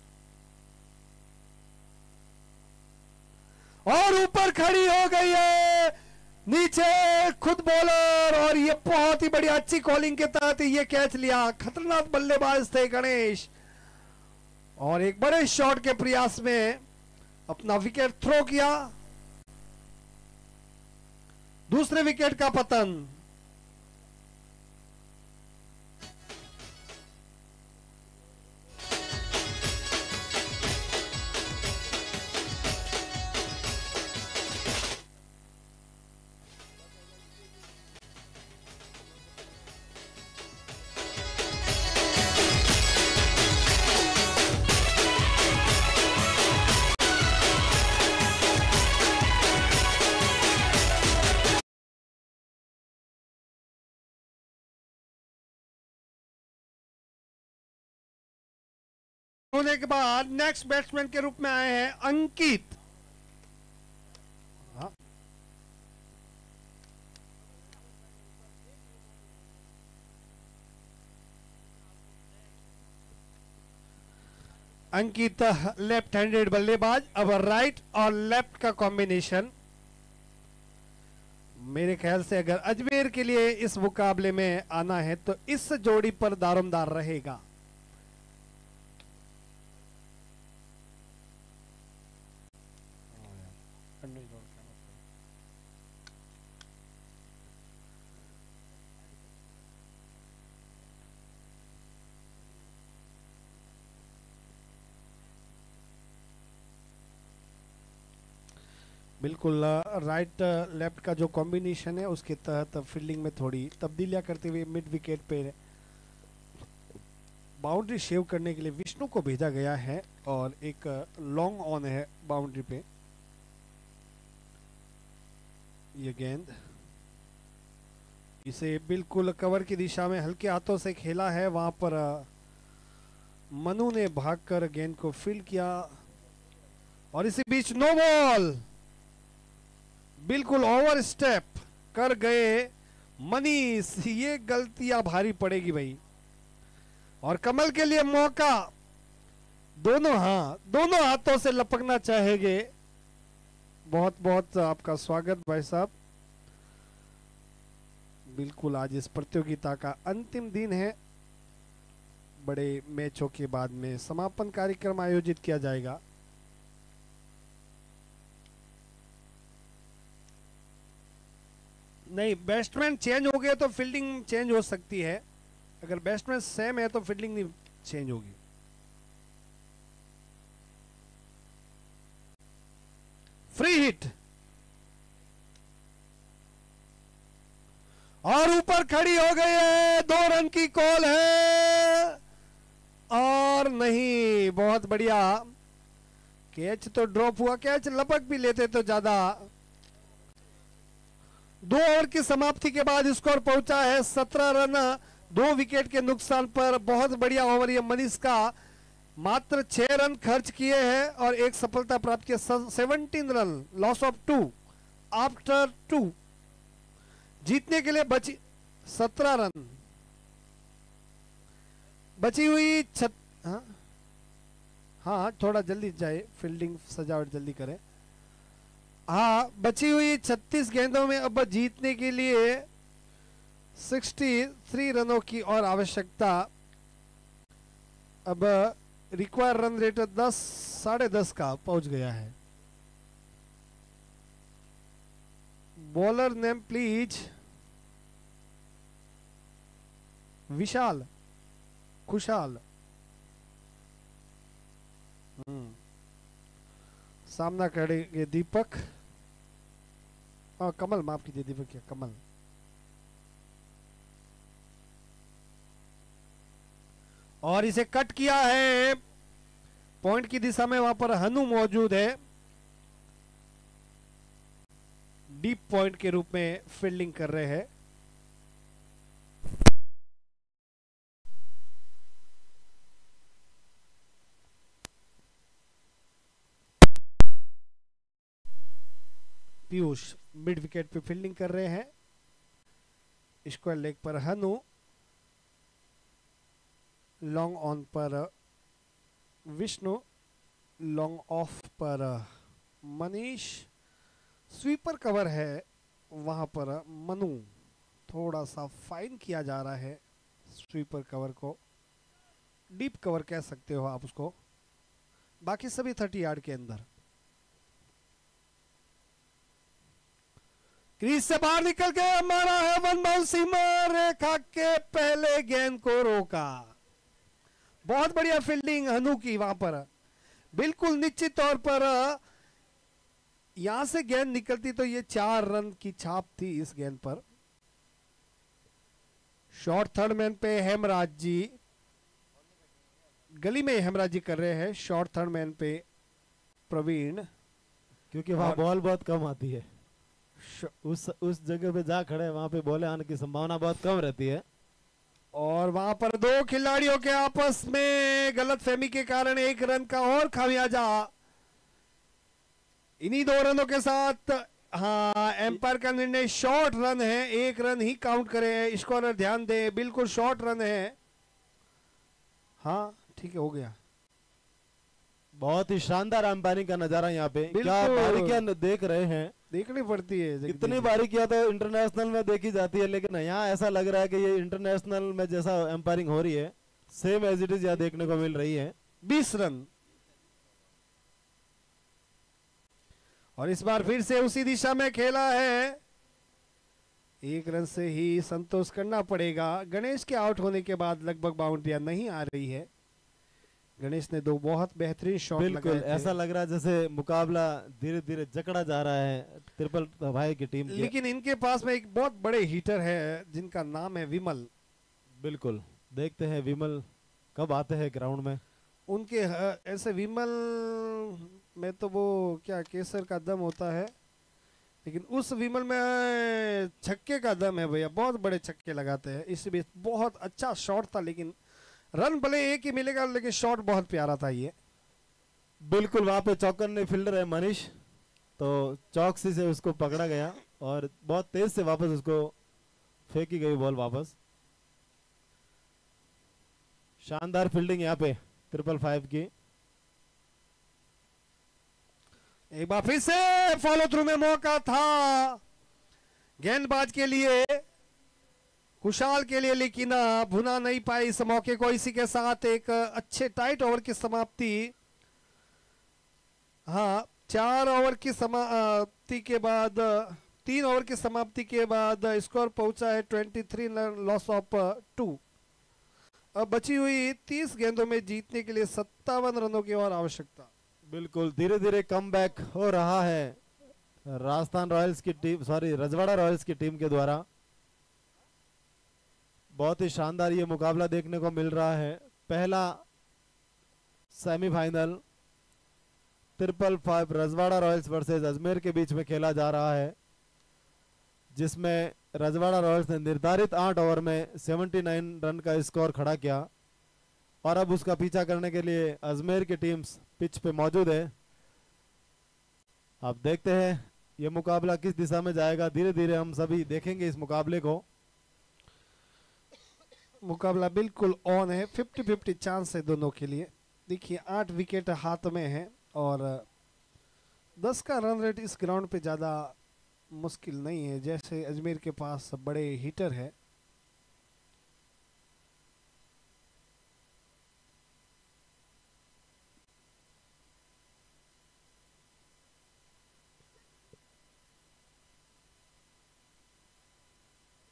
और ऊपर खड़ी हो गई है, नीचे खुद बॉलर, और ये बहुत ही बड़ी अच्छी कॉलिंग के तहत ये कैच लिया। खतरनाक बल्लेबाज थे गणेश, और एक बड़े शॉट के प्रयास में अपना विकेट थ्रो किया। दूसरे विकेट का पतन। होने के बाद नेक्स्ट बैट्समैन के रूप में आए हैं अंकित। अंकित लेफ्ट हैंडेड बल्लेबाज। अब राइट और लेफ्ट का कॉम्बिनेशन, मेरे ख्याल से अगर अजमेर के लिए इस मुकाबले में आना है तो इस जोड़ी पर दारोमदार रहेगा। बिल्कुल राइट लेफ्ट का जो कॉम्बिनेशन है उसके तहत फील्डिंग में थोड़ी तब्दीलियां करते हुए मिड विकेट पे बाउंड्री शेव करने के लिए विष्णु को भेजा गया है, और एक लॉन्ग ऑन है बाउंड्री पे। ये गेंद इसे बिल्कुल कवर की दिशा में हल्के हाथों से खेला है। वहां पर मनु ने भागकर गेंद को फील्ड किया, और इसी बीच नो बॉल, बिल्कुल ओवर स्टेप कर गए मनीष। ये गलतियां भारी पड़ेगी भाई, और कमल के लिए मौका। दोनों हाथों से लपकना चाहेंगे बहुत बहुत आपका स्वागत भाई साहब। बिल्कुल आज इस प्रतियोगिता का अंतिम दिन है। बड़े मैचों के बाद में समापन कार्यक्रम आयोजित किया जाएगा। नहीं, बैट्समैन चेंज हो गए तो फील्डिंग चेंज हो सकती है। अगर बैट्समैन सेम है तो फील्डिंग नहीं चेंज होगी। फ्री हिट और ऊपर खड़ी हो गई है, 2 रन की कॉल है और नहीं, बहुत बढ़िया कैच तो ड्रॉप हुआ। कैच लपक भी लेते तो ज्यादा। 2 ओवर की समाप्ति के बाद स्कोर पहुंचा है 17 रन 2 विकेट के नुकसान पर। बहुत बढ़िया ओवर ये मनीष का। मात्र 6 रन खर्च किए हैं और एक सफलता प्राप्त की। 17 रन, लॉस ऑफ 2 आफ्टर 2। जीतने के लिए बची 17 रन बची हुई हाँ थोड़ा जल्दी जाए, फील्डिंग सजावट जल्दी करें। हाँ, बची हुई 36 गेंदों में अब जीतने के लिए 63 रनों की और आवश्यकता। अब रिक्वायर रन रेट 10.5 का पहुंच गया है। बॉलर नेम प्लीज विशाल खुशहाल। सामना करेंगे दीपक, कमल, माफ कीजिए दीपक क्या कमल। और इसे कट किया है पॉइंट की दिशा में। वहां पर हनु मौजूद है, डीप पॉइंट के रूप में फील्डिंग कर रहे हैं। पीयूष मिड विकेट पे फील्डिंग कर रहे हैं। स्क्वायर लेग पर हनु, लॉन्ग ऑन पर विष्णु, लॉन्ग ऑफ पर मनीष। स्वीपर कवर है वहां पर मनु। थोड़ा सा फाइन किया जा रहा है स्वीपर कवर को, डीप कवर कह सकते हो आप उसको। बाकी सभी 30 यार्ड के अंदर। क्रीज से बाहर निकल के मारा है वन बाउंस सीमा रेखा के पहले गेंद को रोका। बहुत बढ़िया फील्डिंग हनु की वहां पर। बिल्कुल निश्चित तौर पर यहां से गेंद निकलती तो ये 4 रन की छाप थी इस गेंद पर। शॉर्ट थर्ड मैन पे हेमराज जी, गली में हेमराज जी कर रहे हैं। शॉर्ट थर्ड मैन पे प्रवीण, क्योंकि वहां बॉल बहुत कम आती है। उस जगह पे जा खड़े वहां पे बॉल आने की संभावना बहुत कम रहती है। और वहां पर 2 खिलाड़ियों के आपस में गलतफहमी के कारण 1 रन का और खामियाजा। इन्हीं 2 रनों के साथ हाँ, एम्पायर का निर्णय शॉर्ट रन है, 1 रन ही काउंट करे। स्कोरर ध्यान दे, बिल्कुल शॉर्ट रन है। हाँ ठीक है, हो गया। बहुत ही शानदार अंपायरिंग का नजारा यहाँ पे। क्या बारीकियां देख रहे हैं, देखनी पड़ती है। इतनी बारीकियां तो इंटरनेशनल में देखी जाती है, लेकिन यहाँ ऐसा लग रहा है कि ये इंटरनेशनल में जैसा एम्पायरिंग हो रही है सेम एज इट इज यहाँ देखने को मिल रही है। 20 रन और इस बार फिर से उसी दिशा में खेला है। 1 रन से ही संतोष करना पड़ेगा। गणेश के आउट होने के बाद लगभग बाउंड्रियां नहीं आ रही है। गणेश ने 2 बहुत बेहतरीन शॉट लगाए थे। बिल्कुल ऐसा लग रहा है जैसे मुकाबला धीरे धीरे जकड़ा जा रहा है ट्रिपल भाई की टीम। लेकिन इनके पास में एक बहुत बड़े हिटर है जिनका नाम है विमल। बिल्कुल, देखते हैं विमल कब आते हैं ग्राउंड में। उनके ऐसे विमल में तो वो क्या केसर का दम होता है, लेकिन उस विमल में छक्के का दम है भैया। बहुत बड़े छक्के लगाते हैं। इस बीच बहुत अच्छा शॉट था, लेकिन रन भले एक ही मिलेगा, लेकिन शॉट बहुत प्यारा था ये। बिल्कुल, वहां पे चौकन्ने फील्डर है मनीष, तो चौकसी से उसको पकड़ा गया और बहुत तेज से वापस उसको फेंकी गई बॉल वापस। शानदार फील्डिंग यहाँ पे 555 की। एक बार फिर से फॉलो थ्रू में मौका था गेंदबाज के लिए, कुशाल के लिए, लेकिन भुना नहीं पाए इस मौके को। इसी के साथ एक अच्छे टाइट ओवर की समाप्ति। हाँ, 4 ओवर की समाप्ति के बाद, 3 ओवर की समाप्ति के बाद स्कोर पहुंचा है 23 लॉस ऑफ 2। अब बची हुई 30 गेंदों में जीतने के लिए 57 रनों की और आवश्यकता। बिल्कुल धीरे धीरे कमबैक हो रहा है राजस्थान रॉयल्स की टीम, सॉरी रजवाड़ा रॉयल्स की टीम के द्वारा। बहुत ही शानदार ये मुकाबला देखने को मिल रहा है। पहला सेमीफाइनल 555 रजवाड़ा रॉयल्स वर्सेस अजमेर के बीच में खेला जा रहा है, जिसमें रजवाड़ा रॉयल्स ने निर्धारित 8 ओवर में 79 रन का स्कोर खड़ा किया और अब उसका पीछा करने के लिए अजमेर की टीम्स पिच पे मौजूद है। अब देखते हैं ये मुकाबला किस दिशा में जाएगा। धीरे धीरे हम सभी देखेंगे इस मुकाबले को। मुकाबला बिल्कुल ऑन है, 50-50 चांस है दोनों के लिए। देखिए 8 विकेट हाथ में है और 10 का रन रेट इस ग्राउंड पे ज़्यादा मुश्किल नहीं है, जैसे अजमेर के पास बड़े हिटर है।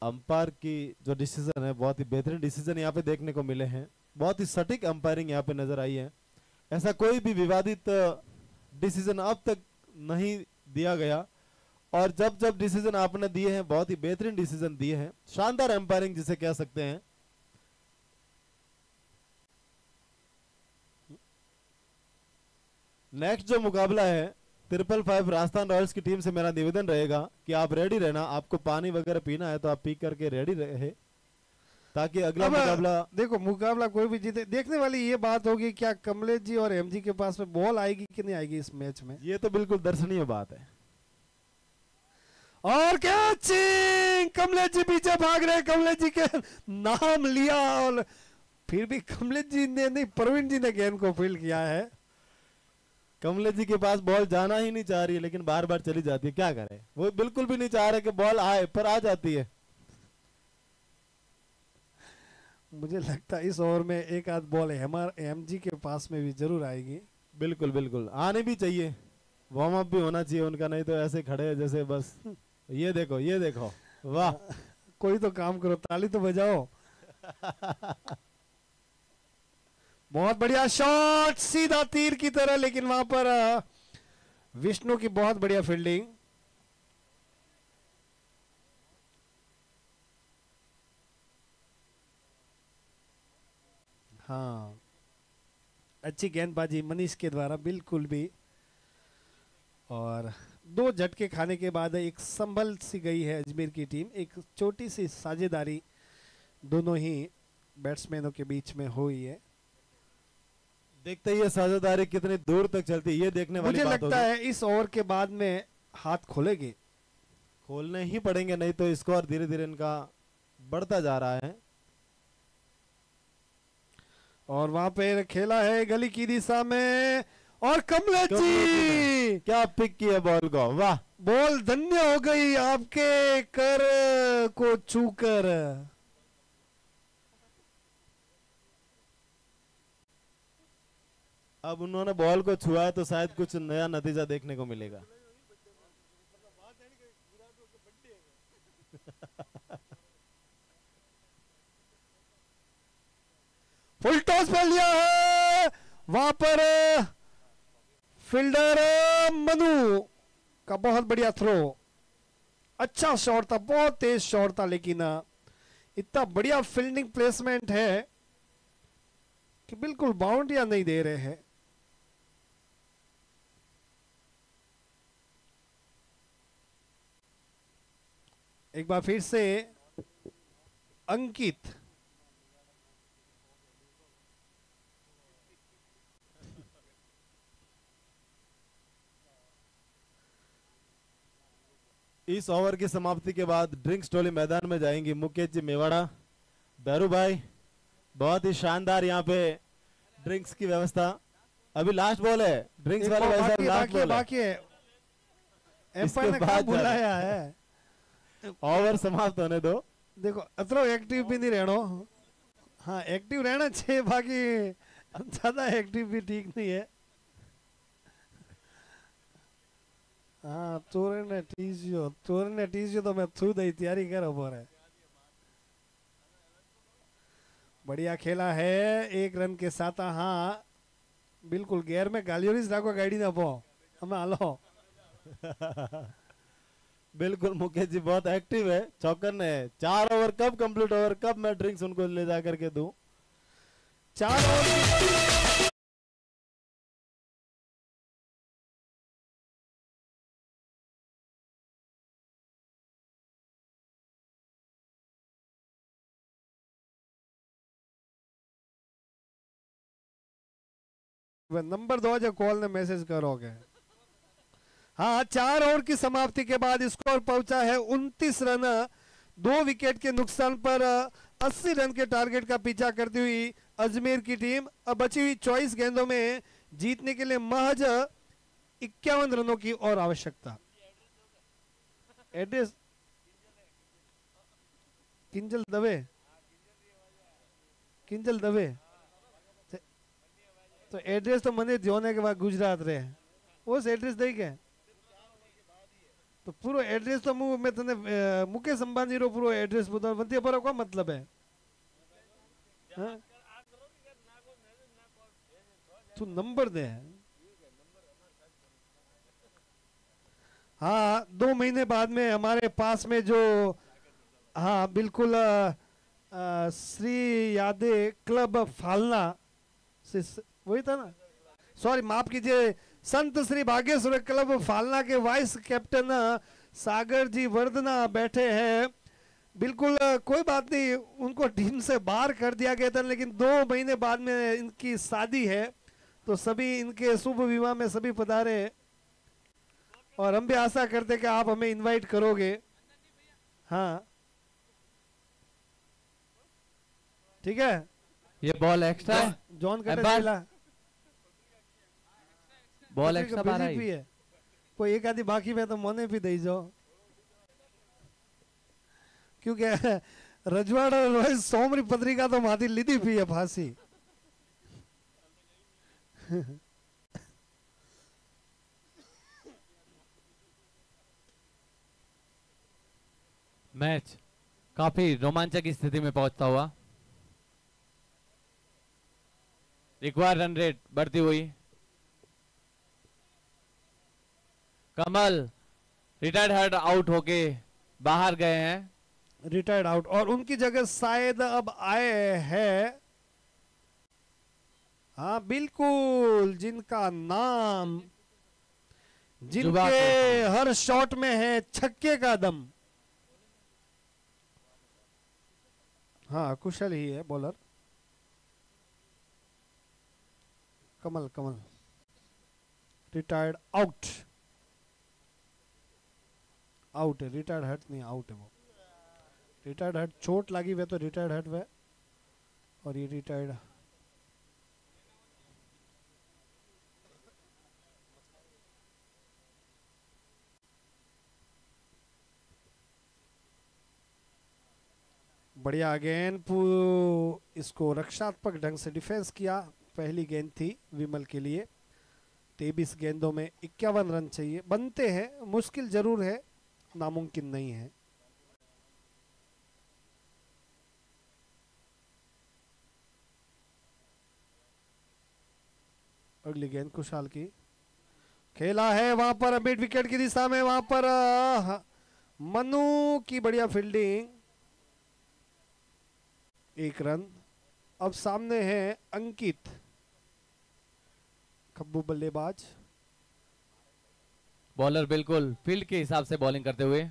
अंपायर की जो डिसीजन है, बहुत ही बेहतरीन डिसीजन यहाँ पे देखने को मिले हैं। बहुत ही सटीक अंपायरिंग यहाँ पे नजर आई है। ऐसा कोई भी विवादित डिसीजन अब तक नहीं दिया गया और जब जब डिसीजन आपने दिए हैं बहुत ही बेहतरीन डिसीजन दिए हैं। शानदार अंपायरिंग जिसे कह सकते हैं। नेक्स्ट जो मुकाबला है 555 राजस्थान रॉयल्स की टीम से मेरा निवेदन रहेगा कि आप रेडी रहना। आपको पानी वगैरह पीना है तो आप पी करके रेडी रहे ताकि अगला मुकाबला। देखो मुकाबला कोई भी जीते, देखने वाली ये बात होगी क्या कमलेश जी और एमजी के पास में बॉल आएगी कि नहीं आएगी इस मैच में। ये तो बिल्कुल दर्शनीय बात है। और कैचिंग, कमलेश जी पीछे भाग रहे, कमलेश जी के नाम लिया और फिर भी कमलेश जी ने नहीं, प्रवीण जी ने गेंद को फील्ड किया है। कमलेश जी के पास बॉल जाना ही नहीं चाह रही है लेकिन बार बार चली जाती है, क्या करे। वो बिल्कुल भी नहीं चाह रहे कि बॉल आए पर आ जाती है। मुझे लगता है इस ओवर में एक आध बॉल एमजी के पास में भी जरूर आएगी। बिल्कुल बिल्कुल आने भी चाहिए, वार्म अप भी होना चाहिए उनका, नहीं तो ऐसे खड़े हैं जैसे बस ये देखो ये देखो, वाह। कोई तो काम करो, ताली तो बजाओ। बहुत बढ़िया शॉट, सीधा तीर की तरह, लेकिन वहां पर विष्णु की बहुत बढ़िया फील्डिंग। हाँ, अच्छी गेंदबाजी मनीष के द्वारा बिल्कुल भी। और 2 झटके खाने के बाद एक संभल सी गई है अजमेर की टीम। एक छोटी सी साझेदारी दोनों ही बैट्समैनों के बीच में हुई है। देखते ही ये साझेदारी कितनी दूर तक चलती है ये देखने वाली मुझे बात लगता होगी। है इस ओवर के बाद में हाथ खोलेंगे, खोलने ही पड़ेंगे, नहीं तो स्कोर धीरे धीरे इनका बढ़ता जा रहा है। और वहां पे खेला है गली की दिशा में और कमलेश जी क्या पिक किया बॉल को, वाह। बॉल धन्य हो गई आपके कर को छूकर। अब उन्होंने बॉल को छुआ तो शायद कुछ नया नतीजा देखने को मिलेगा। फुल टॉस पर लिया है, वहां पर फील्डर मनु का बहुत बढ़िया थ्रो, अच्छा शॉट था, बहुत तेज शॉट था, लेकिन इतना बढ़िया फील्डिंग प्लेसमेंट है कि बिल्कुल बाउंड्रियां नहीं दे रहे हैं। एक बार फिर से अंकित, इस ओवर की समाप्ति के बाद ड्रिंक्स टोली मैदान में जाएंगी मुकेश जी मेवाड़ा, बैरू भाई। बहुत ही शानदार यहाँ पे ड्रिंक्स की व्यवस्था। अभी लास्ट बॉल है ड्रिंक्स वाले भाई साहब, लास्ट बॉल है। बाकी है एम्पायर ने बाद कहाँ जा रहे। बुलाया है? ओवर समाप्त होने दो। देखो अतरो एक्टिव भी नहीं रहनो। हाँ एक्टिव रहना चाहिए, बाकी ज्यादा एक्टिव भी ठीक नहीं है। हाँ तोरे ने टीजियो तो मैं थू दई तैयारी करो बोरे। बढ़िया खेला है, 1 रन के साथ। हाँ बिल्कुल गेयर में गालियोरिस राखो गाड़ी ना पो हमें हालो। बिल्कुल मुकेश जी बहुत एक्टिव है, चौकन है। 4 ओवर कब कंप्लीट ओवर, कब मैं ड्रिंक्स उनको ले जा करके दूं। 4 ओवर नंबर 2 जो कॉल ने मैसेज करोगे। हाँ 4 ओवर की समाप्ति के बाद स्कोर पहुंचा है 29 रन। 2 विकेट के नुकसान पर 80 रन के टारगेट का पीछा करती हुई अजमेर की टीम अब बची हुई 24 गेंदों में जीतने के लिए महज 51 रनों की और आवश्यकता। एड्रेस किंजल दवे तो एड्रेस तो मने जोने के बाद गुजरात रहे उस एड्रेस दई के तो पूरो एड्रेस तो मैं तने मुकेश अंबानी रो पूरो एड्रेस बता बंती पर को मतलब है। हाँ? तू नंबर दे। हाँ 2 महीने बाद में हमारे पास में जो हाँ बिल्कुल श्री यादे क्लब फालना से वही था ना, सॉरी माफ कीजिए, संत श्री भाग्येश्वर क्लब फालना के वाइस कैप्टन सागर जी वर्धना बैठे हैं। बिल्कुल कोई बात नहीं, उनको टीम से बाहर कर दिया गया था, लेकिन 2 महीने बाद में इनकी शादी है तो सभी इनके शुभ विवाह में सभी पधारे और हम भी आशा करते कि आप हमें इनवाइट करोगे। हाँ ठीक है। ये बॉल एक्स्ट्रा है, जॉन कटे बार- जिला बॉल पत्रिका एक्स्ट्रा बार भेजी आई। भी है, कोई एक आधी बाकी में तो मोने भी दे जाओ, क्योंकि रजवाड़ा रोज सोमरी पत्रिका तो माथी लीधी भी है फांसी। मैच काफी रोमांचक स्थिति में पहुंचता हुआ, रिक्वायर्ड रन रेट बढ़ती हुई। कमल रिटायर्ड हर्ड आउट होके बाहर गए हैं। रिटायर्ड आउट और उनकी जगह शायद अब आए हैं, हाँ बिल्कुल, जिनका नाम जुबा जिनके के हर शॉट में है छक्के का दम। हाँ कुशल ही है बॉलर कमल। रिटायर्ड आउट है, रिटायर्ड हर्ट नहीं, आउट है वो। रिटायर्ड हर्ट चोट लगी हुई तो रिटायर्ड हर्ट हुआ, और ये रिटायर्ड बढ़िया गेंद, इसको रक्षात्मक ढंग से डिफेंस किया। पहली गेंद थी विमल के लिए। 23 गेंदों में 51 रन चाहिए, बनते हैं, मुश्किल जरूर है, नामुमकिन नहीं है। अगली गेंद कुशाल की, खेला है वहां पर मिड विकेट की दिशा में, वहां पर मनु की बढ़िया फील्डिंग, 1 रन। अब सामने है अंकित, खब्बू बल्लेबाज। बॉलर बिल्कुल फील्ड के हिसाब से बॉलिंग करते हुए,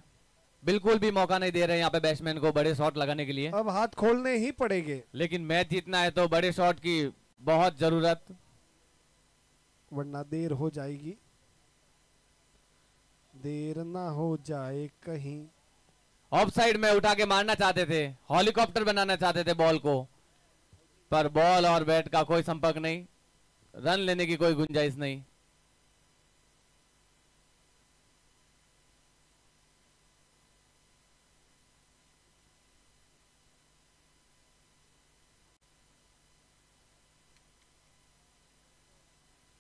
बिल्कुल भी मौका नहीं दे रहे यहाँ पे बैट्समैन को बड़े शॉट लगाने के लिए। अब हाथ खोलने ही पड़ेंगे, लेकिन मैच जीतना है तो बड़े शॉट की बहुत जरूरत। वरना देर हो जाएगी, देर ना हो जाए कहीं। ऑफ साइड में उठा के मारना चाहते थे, हेलीकॉप्टर बनाना चाहते थे बॉल को, पर बॉल और बैट का कोई संपर्क नहीं, रन लेने की कोई गुंजाइश नहीं।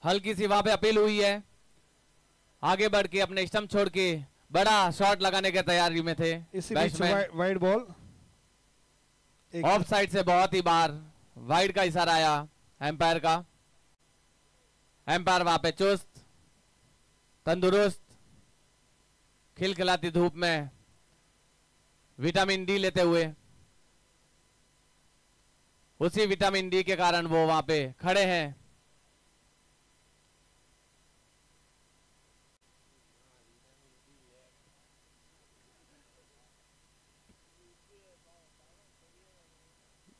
हल्की सी वहां पे अपील हुई है, आगे बढ़ के अपने स्टंप छोड़ के बड़ा शॉट लगाने के तैयारी में थे इसी बीच batsman. Wide ball, off side से बहुत ही बार वाइड का इशारा आया एम्पायर का। एम्पायर वहां पे चुस्त तंदुरुस्त खिलखिलाती धूप में विटामिन डी लेते हुए, उसी विटामिन डी के कारण वो वहां पे खड़े हैं।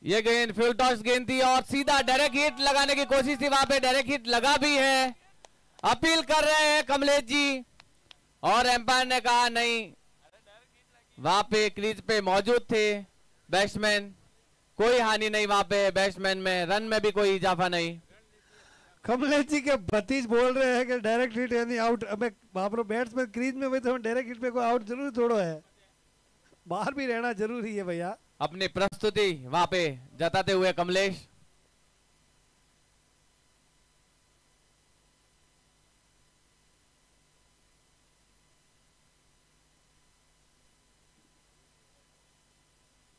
ये गेंद फुल टॉस गेंद थी और सीधा डायरेक्ट हिट लगाने की कोशिश थी, वहां पे डायरेक्ट हिट लगा भी है। अपील कर रहे हैं कमलेश जी और एम्पायर ने कहा नहीं, वहां पे क्रीज पे मौजूद थे बैट्समैन, कोई हानि नहीं वहां पे बैट्समैन में, रन में भी कोई इजाफा नहीं। कमलेश जी के भतीज बोल रहे हैं कि डायरेक्ट हिट यानी आउट। अबे बाप रे, बैट्समैन क्रीज में हुए तो डायरेक्ट हिट पे कोई आउट जरूर थोड़ो है, बाहर भी रहना जरूरी है भैया। अपनी प्रस्तुति वहां पे जताते हुए कमलेश।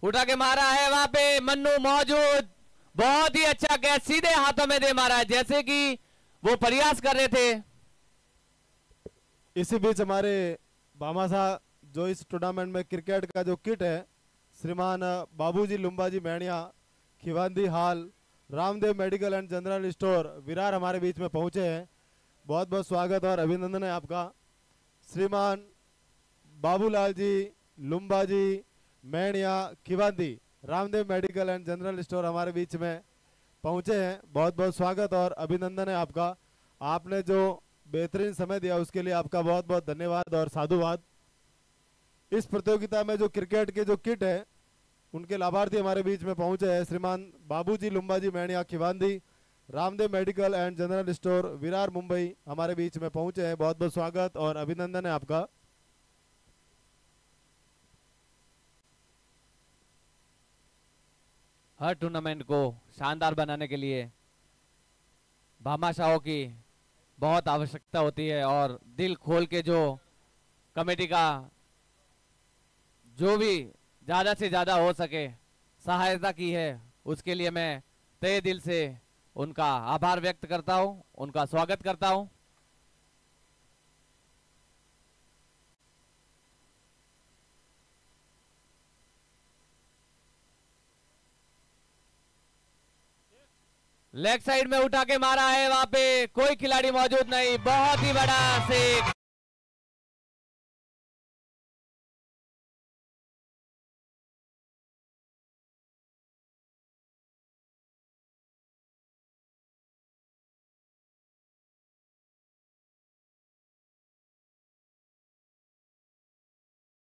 उठा के मारा है वहां पे मन्नू मौजूद, बहुत ही अच्छा कैच सीधे हाथों में दे मारा है, जैसे कि वो प्रयास कर रहे थे। इसी बीच हमारे भामाशाह जो इस टूर्नामेंट में क्रिकेट का जो किट है, श्रीमान बाबूजी लुम्बाजी मैणिया खिवांदी हाल Ramdev medical and general store Virar हमारे बीच में पहुंचे हैं। बहुत बहुत स्वागत और अभिनंदन है आपका। Shriman Babulal ji Lumbaji Mainiya Khiwandi Ramdev medical and general store हमारे बीच में पहुंचे हैं। बहुत बहुत स्वागत और अभिनंदन है आपका। आपने जो बेहतरीन समय दिया उसके लिए आपका बहुत बहुत धन्यवाद और साधुवाद। इस प्रतियोगिता में जो क्रिकेट के जो किट है उनके लाभार्थी हमारे बीच में पहुंचे हैं। Shriman Babuji Lumbaji Mainiya Khiwandi Ramdev medical and general store Virar Mumbai हमारे बीच में पहुंचे हैं। बहुत बहुत स्वागत और अभिनंदन है आपका। हर टूर्नामेंट को शानदार बनाने के लिए भामाशाहों की बहुत आवश्यकता होती है और दिल खोल के जो कमेटी का जो भी ज़्यादा से ज़्यादा हो सके सहायता की है, उसके लिए मैं तहे दिल से उनका आभार व्यक्त करता हूं, उनका स्वागत करता हूं। लेग साइड में उठा के मारा है, वहां पे कोई खिलाड़ी मौजूद नहीं, बहुत ही बड़ा सेक।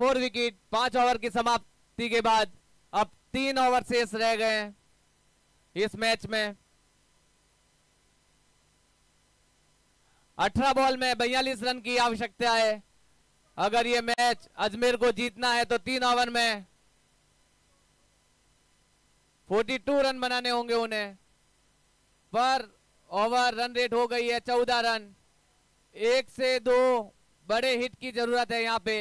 फोर विकेट 5 ओवर की समाप्ति के बाद अब 3 ओवर शेष रह गए हैं इस मैच में। 18 बॉल में 42 रन की आवश्यकता है। अगर ये मैच अजमेर को जीतना है तो 3 ओवर में 42 रन बनाने होंगे उन्हें। पर ओवर रन रेट हो गई है 14 रन। 1 से 2 बड़े हिट की जरूरत है यहाँ पे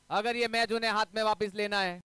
अगर ये मैच उन्हें हाथ में वापस लेना है।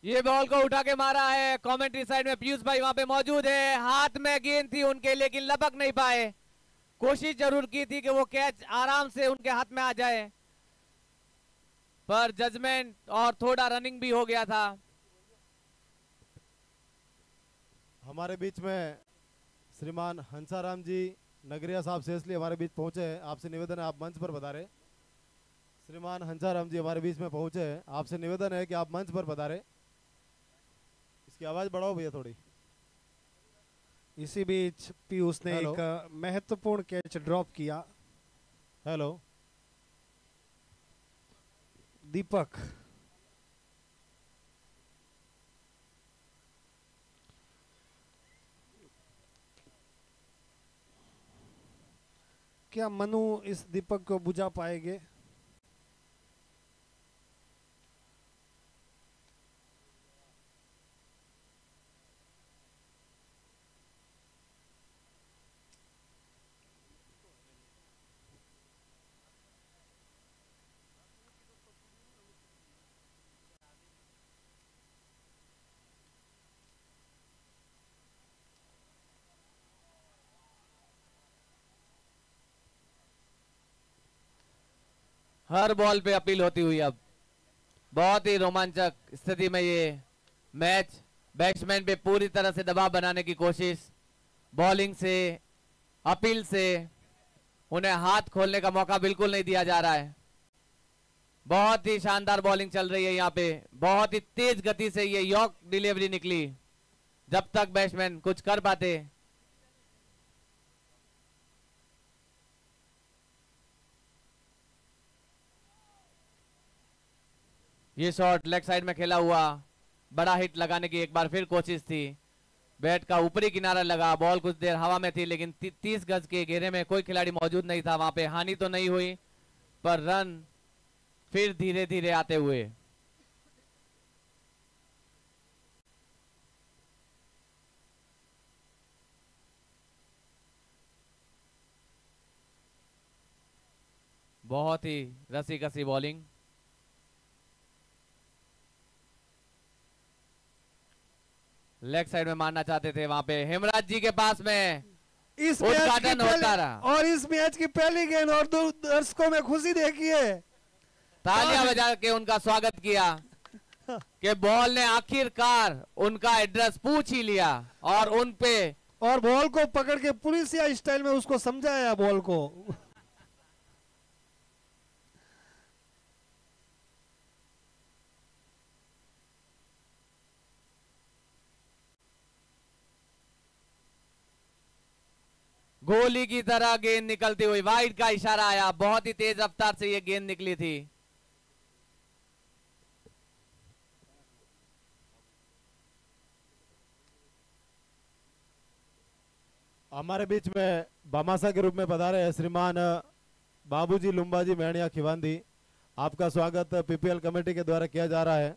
ये बॉल को उठा के मारा है, कमेंट्री साइड में पीयूष भाई वहां पे मौजूद है। हाथ में गेंद थी उनके लेकिन लपक नहीं पाए। कोशिश जरूर की थी कि वो कैच आराम से उनके हाथ में आ जाए, पर जजमेंट और थोड़ा रनिंग भी हो गया था। हमारे बीच में श्रीमान हंसाराम जी नगरिया साहब से इसलिए हमारे बीच पहुंचे हैं। आपसे निवेदन है आप मंच पर पधारें। श्रीमान हंसाराम जी हमारे बीच में पहुंचे हैं, आपसे निवेदन है कि आप मंच पर पधारें। इसकी आवाज बढ़ाओ भैया थोड़ी। इसी बीच पीयूष ने हेलो। एक महत्वपूर्ण कैच ड्रॉप किया। हेलो दीपक। क्या मनु इस दीपक को बुझा पाएंगे? हर बॉल पे अपील होती हुई अब बहुत ही रोमांचक स्थिति में ये मैच, बैट्समैन पे पूरी तरह से दबाव बनाने की कोशिश, बॉलिंग से, अपील से उन्हें हाथ खोलने का मौका बिल्कुल नहीं दिया जा रहा है। बहुत ही शानदार बॉलिंग चल रही है यहाँ पे, बहुत ही तेज गति से ये यॉर्क डिलीवरी निकली। जब तक बैट्समैन कुछ कर पाते, ये शॉट लेग साइड में खेला हुआ, बड़ा हिट लगाने की एक बार फिर कोशिश थी। बैट का ऊपरी किनारा लगा, बॉल कुछ देर हवा में थी, लेकिन 30 गज के घेरे में कोई खिलाड़ी मौजूद नहीं था। वहां पे हानि तो नहीं हुई, पर रन फिर धीरे धीरे आते हुए। बहुत ही रसी कसी बॉलिंग। लेग साइड में मारना चाहते थे, वहां पे हेमराज जी के पास में इस मैच की उद्घाटन होता रहा और इस मैच की पहली गेंद और दर्शकों में खुशी देखिए, तालियां बजा के उनका स्वागत किया कि बॉल ने आखिरकार उनका एड्रेस पूछ ही लिया और उन पे और बॉल को पकड़ के पुलिसिया स्टाइल में उसको समझाया बॉल को। गोली की तरह गेंद निकलती हुई, वाइड का इशारा आया, बहुत ही तेज रफ्तार से ये गेंद निकली थी। हमारे बीच में बामासा के रूप में पधारे हैं श्रीमान बाबूजी लुम्बाजी मैणिया खिवांदी। आपका स्वागत पीपीएल कमेटी के द्वारा किया जा रहा है।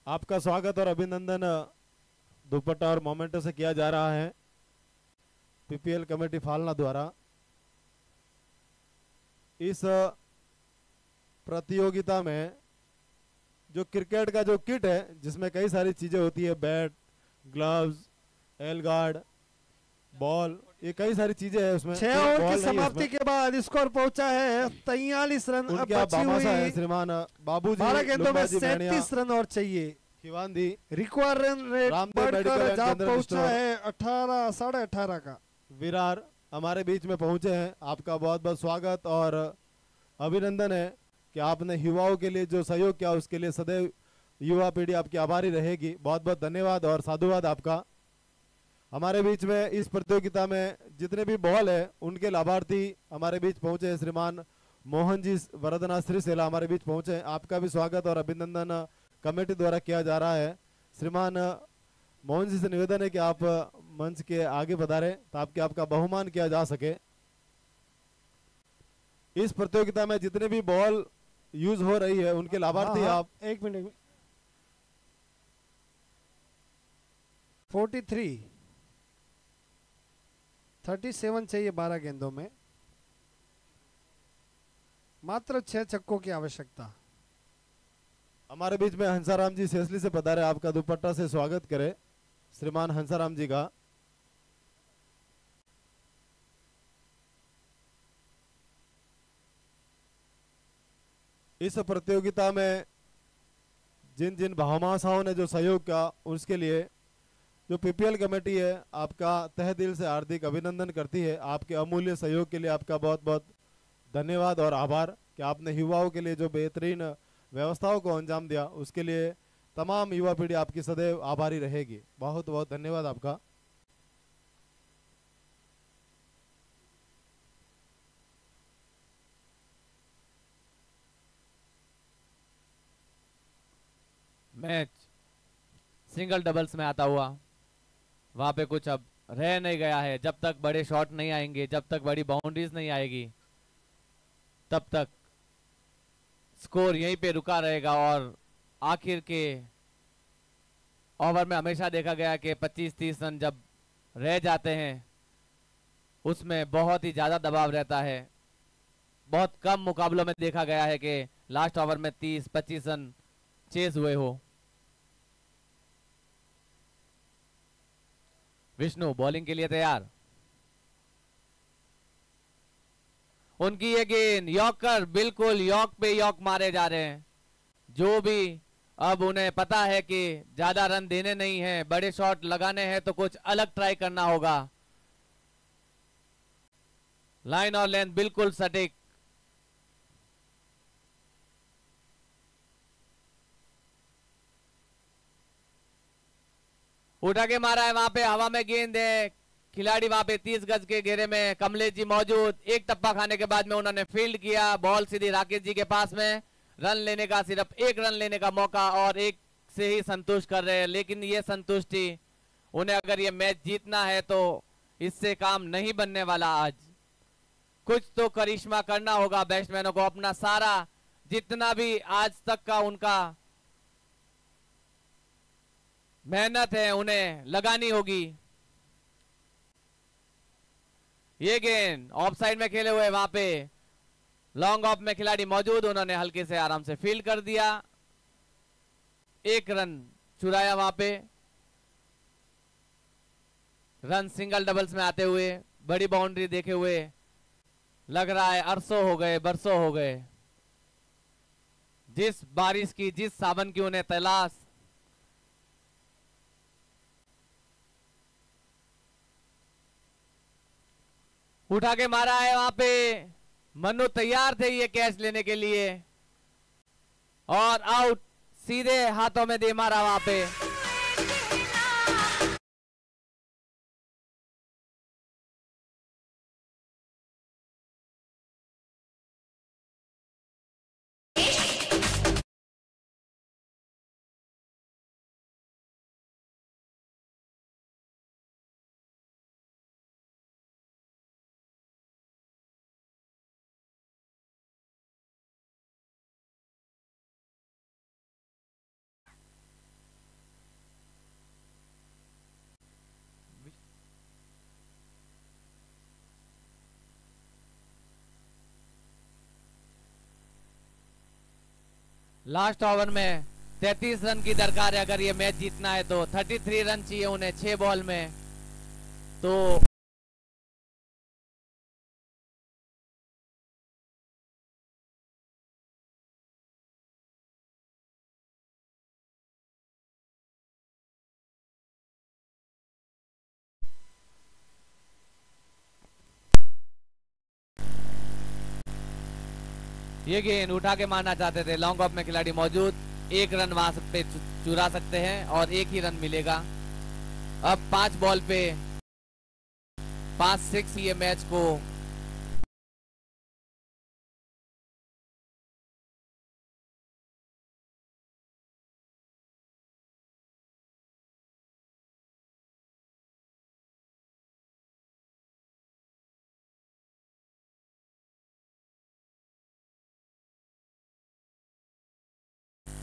आपका स्वागत और अभिनंदन दुपट्टा और मोमेंटो से किया जा रहा है पीपीएल कमेटी फालना द्वारा। इस प्रतियोगिता में जो क्रिकेट का जो किट है, जिसमें कई सारी चीजें होती है, bat, gloves, L guard, ball, ये कई सारी चीजें हैं उसमें। 6 ओवर की समाप्ति के बाद स्कोर पहुंचा है 43 रन। उनके आप बामासा है श्रीमान बाबूजी 12 गेंदों में लुम्बाजी मैणिया 37 रन और चाहिए। Khiwandi required run rate Ramdev medical बढ़कर एंड जहां जनरल पहुंचा स्टोर। है 18 साढ़े 18 का। विरार हमारे बीच में पहुंचे हैं। आपका बहुत बहुत स्वागत और अभिनंदन है कि आपने युवाओं के लिए जो सहयोग किया उसके लिए सदैव युवा पीढ़ी आपकी आभारी रहेगी। बहुत बहुत धन्यवाद और साधुवाद आपका। हमारे बीच में इस प्रतियोगिता में जितने भी बॉल है उनके लाभार्थी हमारे बीच पहुंचे हैं। श्रीमान मोहन जी वरदना श्री सेला हमारे बीच पहुंचे हैं। आपका भी स्वागत और अभिनंदन कमेटी द्वारा किया जा रहा है। श्रीमान मोहन जी से निवेदन है कि आप मंच के आगे पधारे ताकि आपका बहुमान किया जा सके। इस प्रतियोगिता में जितने भी बॉल यूज हो रही है उनके लाभार्थी आप। एक मिनट। 43 37 चाहिए 12 गेंदों में, मात्र 6 छक्कों की आवश्यकता। हमारे बीच में हंसाराम जी सेसली से पधारे। आपका दुपट्टा से स्वागत करें श्रीमान हंसाराम जी का। इस प्रतियोगिता में जिन जिन भामाशाओं ने जो सहयोग किया उसके लिए जो पीपीएल कमेटी है आपका तहे दिल से हार्दिक अभिनंदन करती है। आपके अमूल्य सहयोग के लिए आपका बहुत बहुत धन्यवाद और आभार कि आपने युवाओं के लिए जो बेहतरीन व्यवस्थाओं को अंजाम दिया उसके लिए तमाम युवा पीढ़ी आपकी सदैव आभारी रहेगी। बहुत बहुत धन्यवाद आपका। मैच सिंगल डबल्स में आता हुआ। वहां पे कुछ अब रह नहीं गया है। जब तक बड़े शॉट नहीं आएंगे, जब तक बड़ी बाउंड्रीज नहीं आएगी, तब तक स्कोर यहीं पे रुका रहेगा। और आखिर के ओवर में हमेशा देखा गया कि 25-30 रन जब रह जाते हैं उसमें बहुत ही ज्यादा दबाव रहता है। बहुत कम मुकाबलों में देखा गया है कि लास्ट ओवर में 30-25 रन चेज हुए हो। विष्णु बॉलिंग के लिए तैयार। उनकी ये गेंद यॉर्कर, बिल्कुल यॉर्क पे यॉर्क मारे जा रहे हैं। जो भी अब उन्हें पता है कि ज्यादा रन देने नहीं है, बड़े शॉट लगाने हैं तो कुछ अलग ट्राई करना होगा। लाइन और लेंथ बिल्कुल सटीक। उठा के मारा है, वहां पे हवा में गेंद है। खिलाड़ी वहां पे 30 गज के घेरे में कमलेश जी मौजूद। एक टप्पा खाने के बाद में उन्होंने फील्ड किया। बॉल सीधी राकेश जी के पास में। रन लेने का, सिर्फ एक रन लेने का मौका और एक से ही संतुष्ट कर रहे हैं। लेकिन ये संतुष्टि उन्हें, अगर ये मैच जीतना है तो इससे काम नहीं बनने वाला। आज कुछ तो करिश्मा करना होगा बैट्समैनों को। अपना सारा जितना भी आज तक का उनका मेहनत है उन्हें लगानी होगी। ये गेंद ऑफ साइड में खेले हुए, वहां पे लॉन्ग ऑफ में खिलाड़ी मौजूद। उन्होंने हल्के से आराम से फील्ड कर दिया। एक रन चुराया वहां पे। रन सिंगल डबल्स में आते हुए, बड़ी बाउंड्री देखे हुए लग रहा है अरसों हो गए, बरसों हो गए। जिस बारिश की, जिस सावन की उन्हें तलाश। उठा के मारा है, वहां पे मनु तैयार थे ये कैच लेने के लिए और आउट सीधे हाथों में दे मारा वहां पे। लास्ट ओवर में 33 रन की दरकार है। अगर ये मैच जीतना है तो 33 रन चाहिए उन्हें 6 बॉल में। तो ये गेंद उठा के मारना चाहते थे। लॉन्ग ऑफ में खिलाड़ी मौजूद। एक रन वहां पे चुरा सकते हैं और एक ही रन मिलेगा। अब 5 बॉल पे 5-6 ये मैच को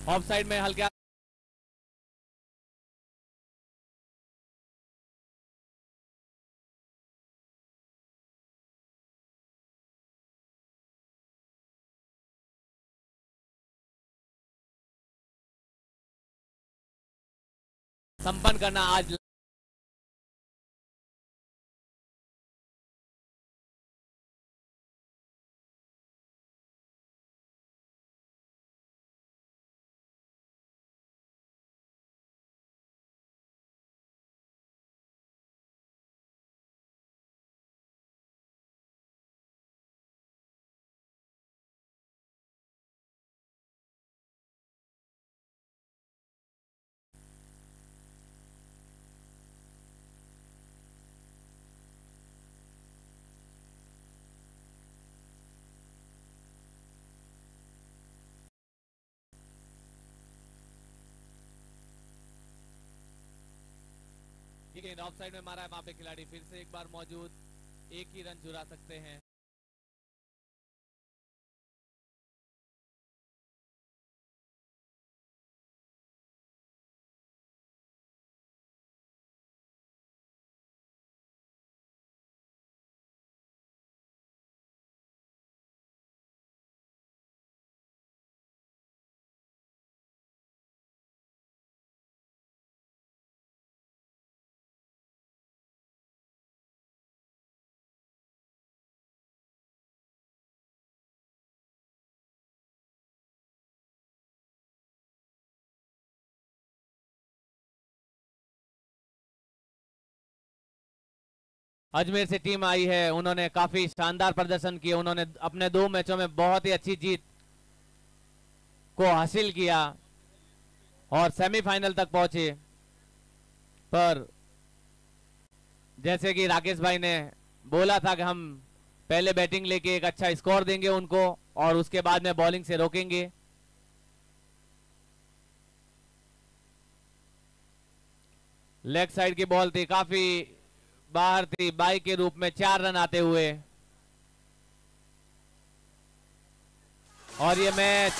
ऑफ साइड में हल्का संपन्न करना आज। ये गेंद ऑफ साइड में मारा है, वहां पे खिलाड़ी फिर से एक बार मौजूद, एक ही रन चुरा सकते हैं। अजमेर से टीम आई है, उन्होंने काफी शानदार प्रदर्शन किया, उन्होंने अपने 2 मैचों में बहुत ही अच्छी जीत को हासिल किया और सेमीफाइनल तक पहुंचे। पर जैसे कि राकेश भाई ने बोला था कि हम पहले बैटिंग लेके एक अच्छा स्कोर देंगे उनको और उसके बाद में बॉलिंग से रोकेंगे। लेग साइड की बॉल थी, काफी बाहर थी, बाई के रूप में 4 रन आते हुए और ये मैच